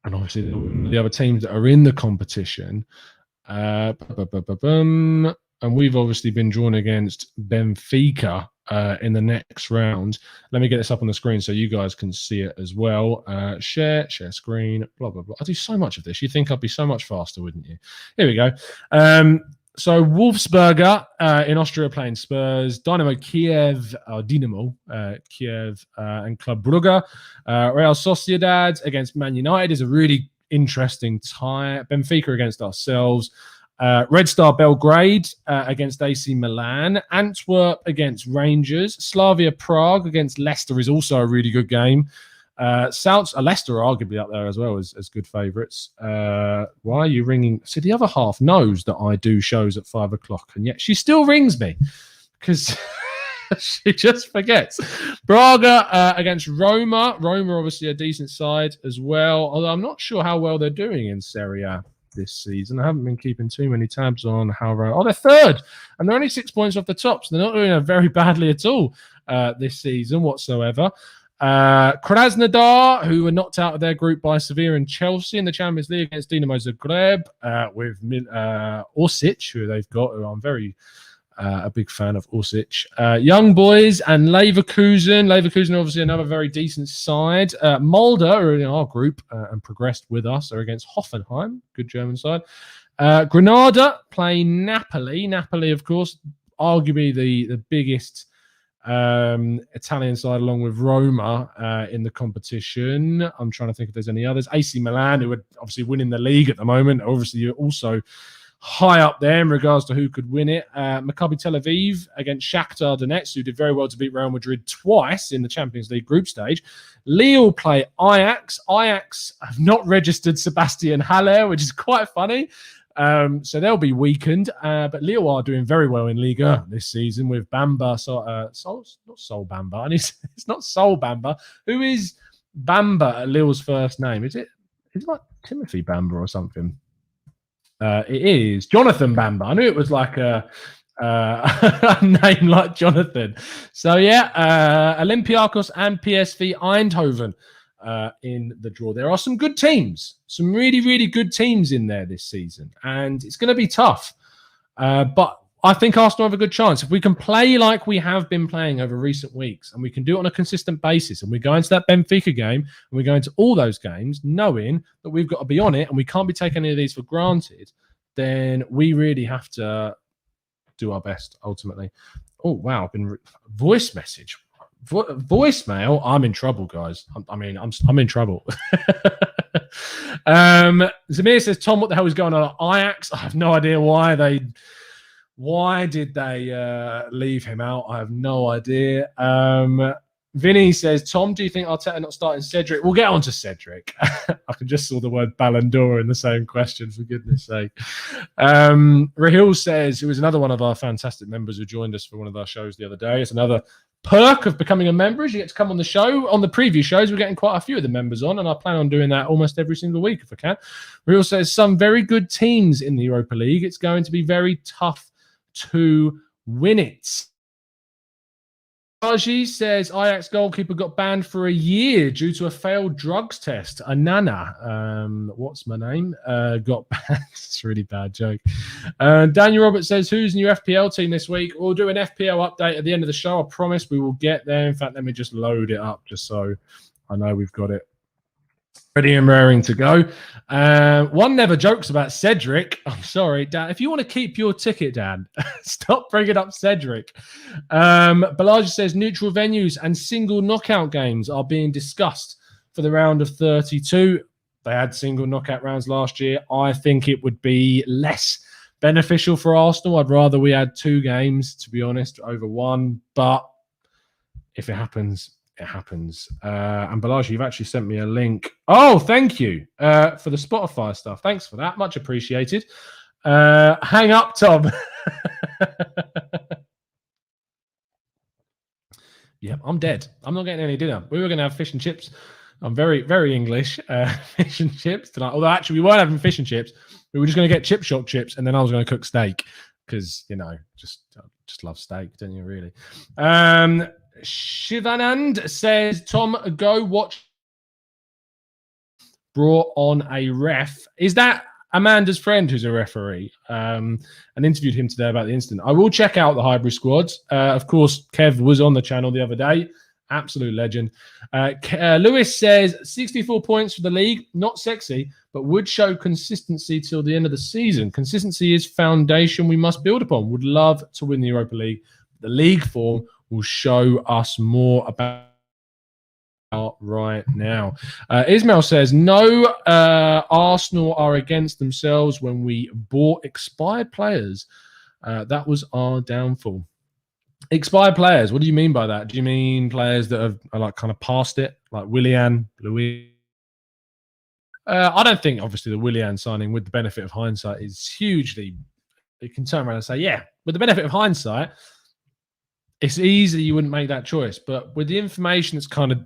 obviously the other teams that are in the competition. And we've obviously been drawn against Benfica in the next round. Let me get this up on the screen so you guys can see it as well. Share screen, blah, blah, blah. I do so much of this. You'd think I'd be so much faster, wouldn't you? Here we go. So Wolfsberger in Austria playing Spurs, Dynamo Kiev, Kiev and Club Brugge. Real Sociedad against Man United is a really interesting tie. Benfica against ourselves. Red Star Belgrade against AC Milan. Antwerp against Rangers. Slavia Prague against Leicester is also a really good game. Leicester are arguably up there as well as good favourites. Why are you ringing? See, the other half knows that I do shows at 5 o'clock, and yet she still rings me because she just forgets. Braga against Roma. Roma obviously a decent side as well, although I'm not sure how well they're doing in Serie A this season. I haven't been keeping too many tabs on how... they're third, and they're only 6 points off the top, so they're not doing very badly at all this season whatsoever. Krasnodar, who were knocked out of their group by Sevilla and Chelsea in the Champions League against Dinamo Zagreb, with Orsic, who they've got, who I'm very a big fan of Orsic. Young Boys and Leverkusen. Leverkusen, obviously, another very decent side. Molde, who are in our group and progressed with us, are against Hoffenheim, good German side. Granada playing Napoli. Napoli, of course, arguably the biggest Italian side, along with Roma in the competition. I'm trying to think if there's any others. AC Milan, who are obviously winning the league at the moment, obviously you're also high up there in regards to who could win it. Maccabi Tel Aviv against Shakhtar Donetsk, who did very well to beat Real Madrid twice in the Champions League group stage. Lille play Ajax. Ajax have not registered Sebastian Haller, which is quite funny. So they'll be weakened, but Lille are doing very well in Liga this season with Bamba. Not Sol Bamba, and it's not Sol Bamba. Who is Bamba at Lille's first name? Is it like Timothy Bamba or something? It is Jonathan Bamba. I knew it was like a name like Jonathan. So yeah, Olympiacos and PSV Eindhoven in the draw. There are some good teams, some really, really good teams in there this season, and it's going to be tough. But I think Arsenal have a good chance. If we can play like we have been playing over recent weeks, and we can do it on a consistent basis, and we go into that Benfica game, and we go into all those games knowing that we've got to be on it, and we can't be taking any of these for granted, then we really have to do our best, ultimately. Oh, wow. I've been voice message. Voicemail, I'm in trouble, guys. I'm in trouble. Zamir says, Tom, what the hell is going on at Ajax? I have no idea why did they leave him out? I have no idea. Vinny says, Tom, do you think Arteta not starting Cedric? We'll get on to Cedric. I can just saw the word Ballon d'Or in the same question, for goodness sake. Rahil says, who is another one of our fantastic members who joined us for one of our shows the other day. It's another perk of becoming a member is you get to come on the show. On the preview shows, we're getting quite a few of the members on, and I plan on doing that almost every single week if I can. Rahil says, some very good teams in the Europa League. It's going to be very tough to win it. Raji says Ajax goalkeeper got banned for a year due to a failed drugs test. Anana, what's my name? Got banned. It's a really bad joke. Daniel Roberts says, who's in your FPL team this week? We'll do an FPL update at the end of the show. I promise we will get there. In fact, let me just load it up just so I know we've got it ready and raring to go. One never jokes about Cedric. I'm sorry, Dan. If you want to keep your ticket, Dan, stop bringing up Cedric. Balaji says neutral venues and single knockout games are being discussed for the round of 32. They had single knockout rounds last year. I think it would be less beneficial for Arsenal. I'd rather we had 2 games, to be honest, over 1. But if it happens, it happens. And Balaji, you've actually sent me a link. Oh, thank you for the Spotify stuff. Thanks for that. Much appreciated. Hang up, Tom. Yeah, I'm dead. I'm not getting any dinner. We were going to have fish and chips. I'm very, very English. Fish and chips tonight. Although, actually, we weren't having fish and chips. We were just going to get chip shop chips, and then I was going to cook steak because, you know, just love steak, don't you, really? Shivanand says, Tom, go watch. Brought on a ref. Is that Amanda's friend who's a referee? And interviewed him today about the incident. I will check out the Highbury squads. Of course, Kev was on the channel the other day. Absolute legend. Lewis says, 64 points for the league. Not sexy, but would show consistency till the end of the season. Consistency is foundation we must build upon. Would love to win the Europa League. The league form will show us more about right now. Ismail says, no, Arsenal are against themselves when we bought expired players. That was our downfall. Expired players, what do you mean by that? Do you mean players that are like kind of past it, like Willian, Louis? I don't think, obviously, the Willian signing, with the benefit of hindsight, is hugely... You can turn around and say, yeah, with the benefit of hindsight, it's easy you wouldn't make that choice. But with the information that's kind of,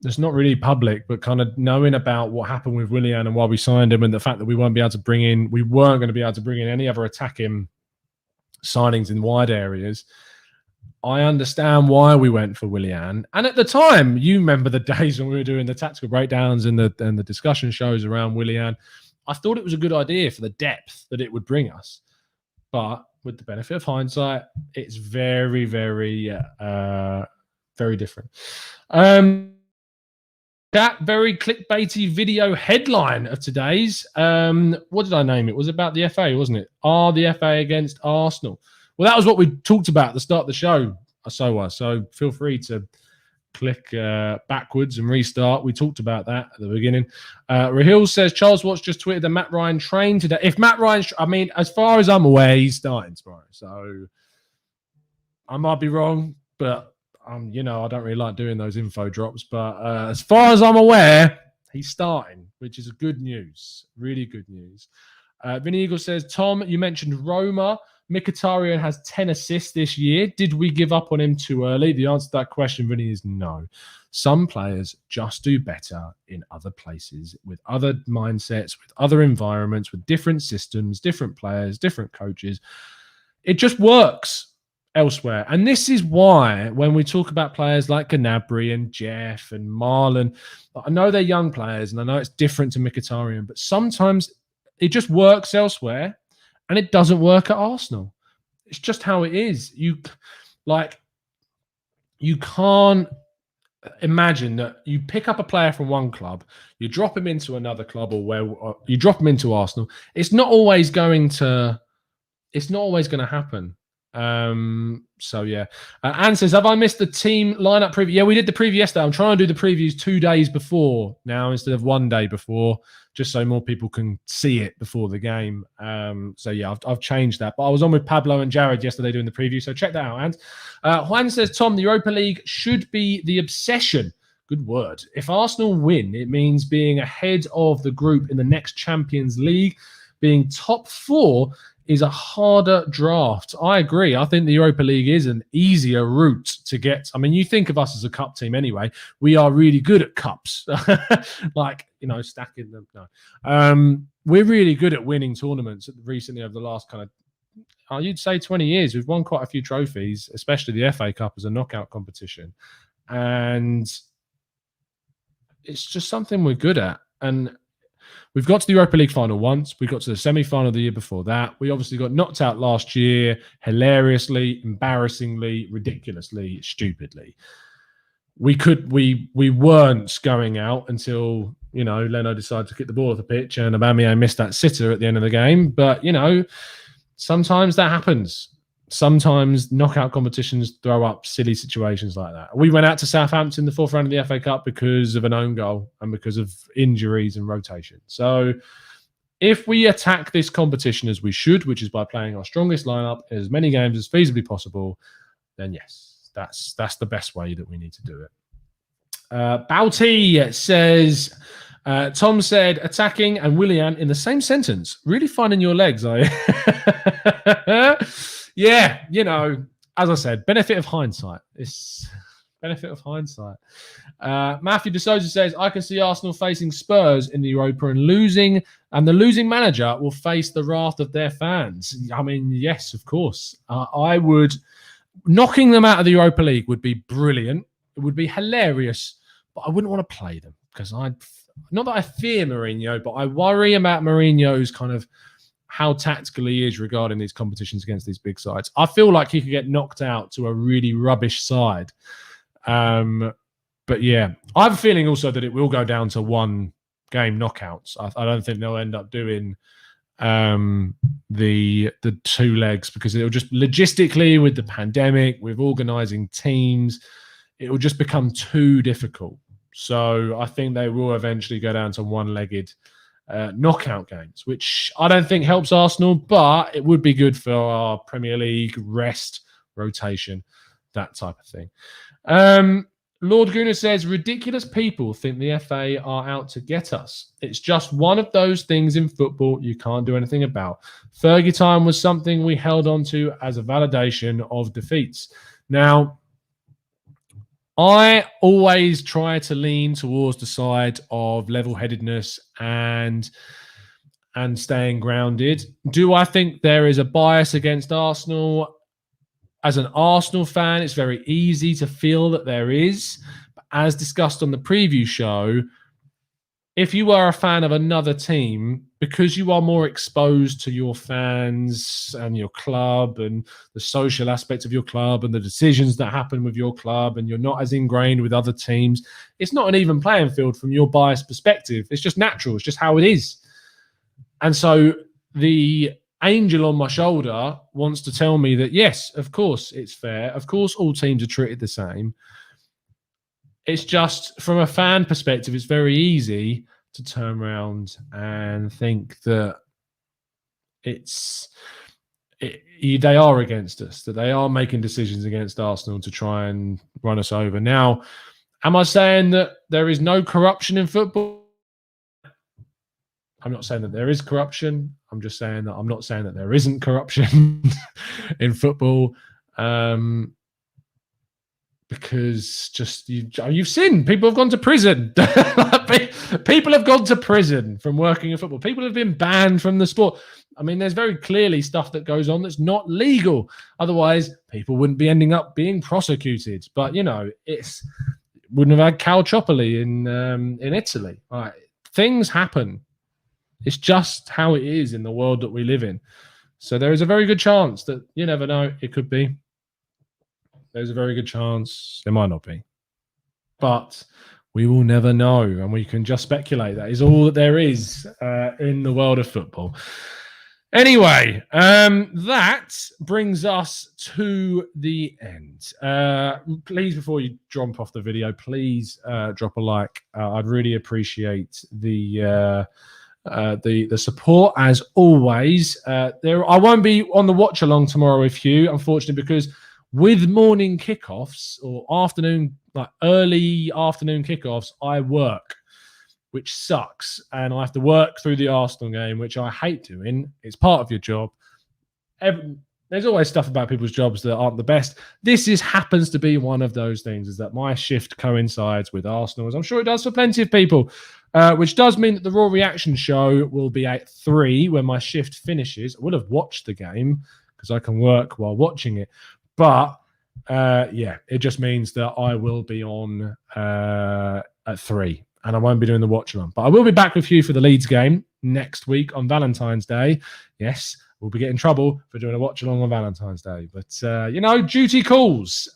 that's not really public, but kind of knowing about what happened with Willian and why we signed him, and the fact that we weren't going to be able to bring in any other attacking signings in wide areas, I understand why we went for Willian. And at the time, you remember the days when we were doing the tactical breakdowns and the discussion shows around Willian. I thought it was a good idea for the depth that it would bring us. But with the benefit of hindsight, it's very, very, very different. That very clickbaity video headline of today's, what did I name it? It was about the FA, wasn't it? Are the FA against Arsenal? Well, that was what we talked about at the start of the show. So feel free to click backwards and restart. We talked about that at the beginning. Rahil says, Charles Watts just tweeted that Matt Ryan trained today. If Matt Ryan, I mean, as far as I'm aware, he's starting tomorrow. So I might be wrong, but you know, I don't really like doing those info drops. But as far as I'm aware, he's starting, which is good news. Really good news. Vinny Eagle says, Tom, you mentioned Roma. Mkhitaryan has 10 assists this year. Did we give up on him too early? The answer to that question, Vinny, is no. Some players just do better in other places, with other mindsets, with other environments, with different systems, different players, different coaches. It just works elsewhere. And this is why when we talk about players like Gnabry and Jeff and Marlon, I know they're young players and I know it's different to Mkhitaryan, but sometimes it just works elsewhere. And it doesn't work at Arsenal. It's just how it is. You can't imagine that you pick up a player from one club, you drop him into another club, or you drop him into Arsenal. It's not always going to happen. So yeah. Anne says, have I missed the team lineup preview? Yeah, we did the preview yesterday. I'm trying to do the previews 2 days before now instead of 1 day before, just so more people can see it before the game. So yeah, I've changed that. But I was on with Pablo and Jared yesterday doing the preview, so check that out. And Juan says, Tom, the Europa League should be the obsession. Good word. If Arsenal win, it means being ahead of the group in the next Champions League. Being top 4 is a harder draft. I agree. I think the Europa League is an easier route to get. I mean, you think of us as a cup team anyway. We are really good at cups. Like, stacking them. No. We're really good at winning tournaments recently over the last kind of, you'd say 20 years. We've won quite a few trophies, especially the FA Cup as a knockout competition. And it's just something we're good at. And we've got to the Europa League final once. We got to the semi-final the year before that. We obviously got knocked out last year, hilariously, embarrassingly, ridiculously, stupidly. We weren't going out until, Leno decided to kick the ball off the pitch and Aubameyang missed that sitter at the end of the game. But, sometimes that happens. Sometimes knockout competitions throw up silly situations like that. We went out to Southampton the 4th round of the FA Cup because of an own goal and because of injuries and rotation. So if we attack this competition as we should, which is by playing our strongest lineup as many games as feasibly possible, then yes, that's the best way that we need to do it. Bouty says, Tom said, attacking and Willian in the same sentence. Really finding your legs, are you? Yeah, as I said, benefit of hindsight. It's benefit of hindsight. Matthew De Souza says, I can see Arsenal facing Spurs in the Europa and losing, and the losing manager will face the wrath of their fans. I mean, yes, of course. I would. Knocking them out of the Europa League would be brilliant. It would be hilarious, but I wouldn't want to play them because not that I fear Mourinho, but I worry about Mourinho's kind of how tactical he is regarding these competitions against these big sides. I feel like he could get knocked out to a really rubbish side. But yeah, I have a feeling also that it will go down to 1 game knockouts. I don't think they'll end up doing the 2 legs because it'll just logistically with the pandemic, with organising teams, it will just become too difficult. So I think they will eventually go down to 1-legged knockout games, which I don't think helps Arsenal, but it would be good for our Premier League rest, rotation, that type of thing. Lord Gunnar says, ridiculous people think the FA are out to get us. It's just one of those things in football you can't do anything about. Fergie time was something we held on to as a validation of defeats. Now, I always try to lean towards the side of level-headedness and staying grounded. Do I think there is a bias against Arsenal? As an Arsenal fan, it's very easy to feel that there is. But as discussed on the preview show, if you are a fan of another team, because you are more exposed to your fans and your club and the social aspect of your club and the decisions that happen with your club, and you're not as ingrained with other teams, it's not an even playing field from your biased perspective. It's just natural. It's just how it is. And so the angel on my shoulder wants to tell me that, yes, of course, it's fair. Of course, all teams are treated the same. It's just from a fan perspective, it's very easy to turn around and think that they are against us, that they are making decisions against Arsenal to try and run us over. Now, am I saying that there is no corruption in football? I'm not saying that there is corruption. I'm just saying that I'm not saying that there isn't corruption in football. Because just you've seen people have gone to prison. People have gone to prison from working in football. People have been banned from the sport. I mean, there's very clearly stuff that goes on that's not legal. Otherwise, people wouldn't be ending up being prosecuted. But wouldn't have had Calciopoli in Italy. Right. Things happen. It's just how it is in the world that we live in. So there is a very good chance that, you never know, it could be. There's a very good chance it might not be. But we will never know, and we can just speculate. That is all that there is in the world of football. Anyway, that brings us to the end. Please, before you jump off the video, please drop a like. I'd really appreciate the support as always. I won't be on the watch along tomorrow with you, unfortunately, because with morning kickoffs or early afternoon kickoffs, I work, which sucks. And I have to work through the Arsenal game, which I hate doing. It's part of your job. There's always stuff about people's jobs that aren't the best. This happens to be one of those things, is that my shift coincides with Arsenal, as I'm sure it does for plenty of people, which does mean that the Raw Reaction show will be at 3 when my shift finishes. I would have watched the game because I can work while watching it. But, it just means that I will be on at 3. And I won't be doing the watch along. But I will be back with you for the Leeds game next week on Valentine's Day. Yes, we'll be getting trouble for doing a watch along on Valentine's Day. But, duty calls.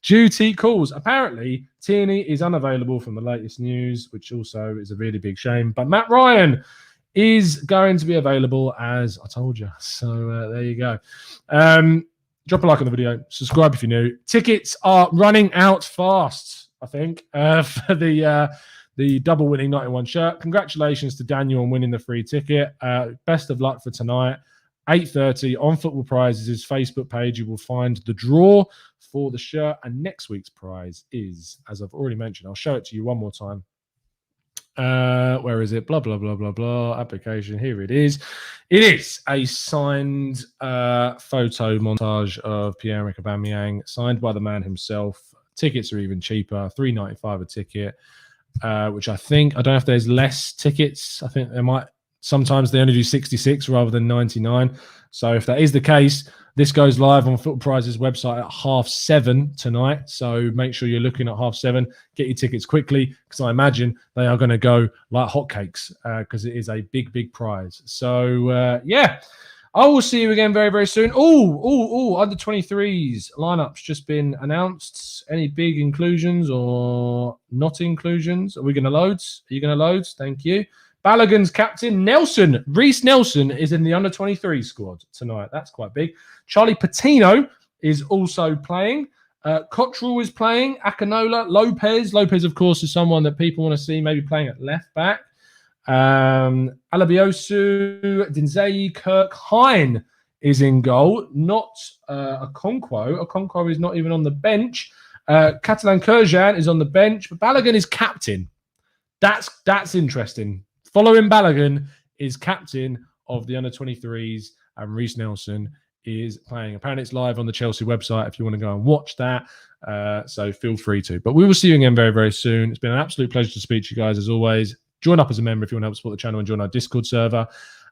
Duty calls. Apparently, Tierney is unavailable from the latest news, which also is a really big shame. But Matt Ryan is going to be available, as I told you. So there you go. Drop a like on the video. Subscribe if you're new. Tickets are running out fast, I think, for the double winning 91 shirt. Congratulations to Daniel on winning the free ticket. Best of luck for tonight. 8:30 on Football Prizes' Facebook page. You will find the draw for the shirt. And next week's prize is, as I've already mentioned, I'll show it to you one more time. Where is it? Blah, blah, blah, blah, blah. Application. Here it is. It is a signed photo montage of Pierre-Emerick Aubameyang, signed by the man himself. Tickets are even cheaper, $3.95 a ticket, which I don't know if there's less tickets. I think sometimes they only do 66 rather than 99. So if that is the case, this goes live on Football Prizes website at 7:30 tonight. So make sure you're looking at 7:30. Get your tickets quickly, because I imagine they are going to go like hotcakes, because it is a big, big prize. So, I will see you again very, very soon. Under 23s lineup's just been announced. Any big inclusions or not inclusions? Are we going to load? Are you going to load? Thank you. Balogun's captain, Reece Nelson, is in the under 23 squad tonight. That's quite big. Charlie Patino is also playing. Cottrell is playing. Akinola, Lopez, of course, is someone that people want to see maybe playing at left back. Alabiosu, Dinzei, Kirk, Hine is in goal. Not Okonkwo. Okonkwo is not even on the bench. Catalan Kurjan is on the bench, but Balogun is captain. That's interesting. Following Balogun is captain of the under-23s, and Reece Nelson is playing. Apparently, it's live on the Chelsea website if you want to go and watch that. So feel free to. But we will see you again very, very soon. It's been an absolute pleasure to speak to you guys, as always. Join up as a member if you want to help support the channel, and join our Discord server.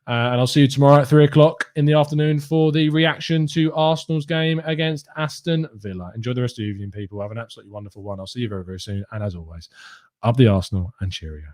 And I'll see you tomorrow at 3 o'clock in the afternoon for the reaction to Arsenal's game against Aston Villa. Enjoy the rest of the evening, people. Have an absolutely wonderful one. I'll see you very, very soon. And as always, up the Arsenal and cheerio.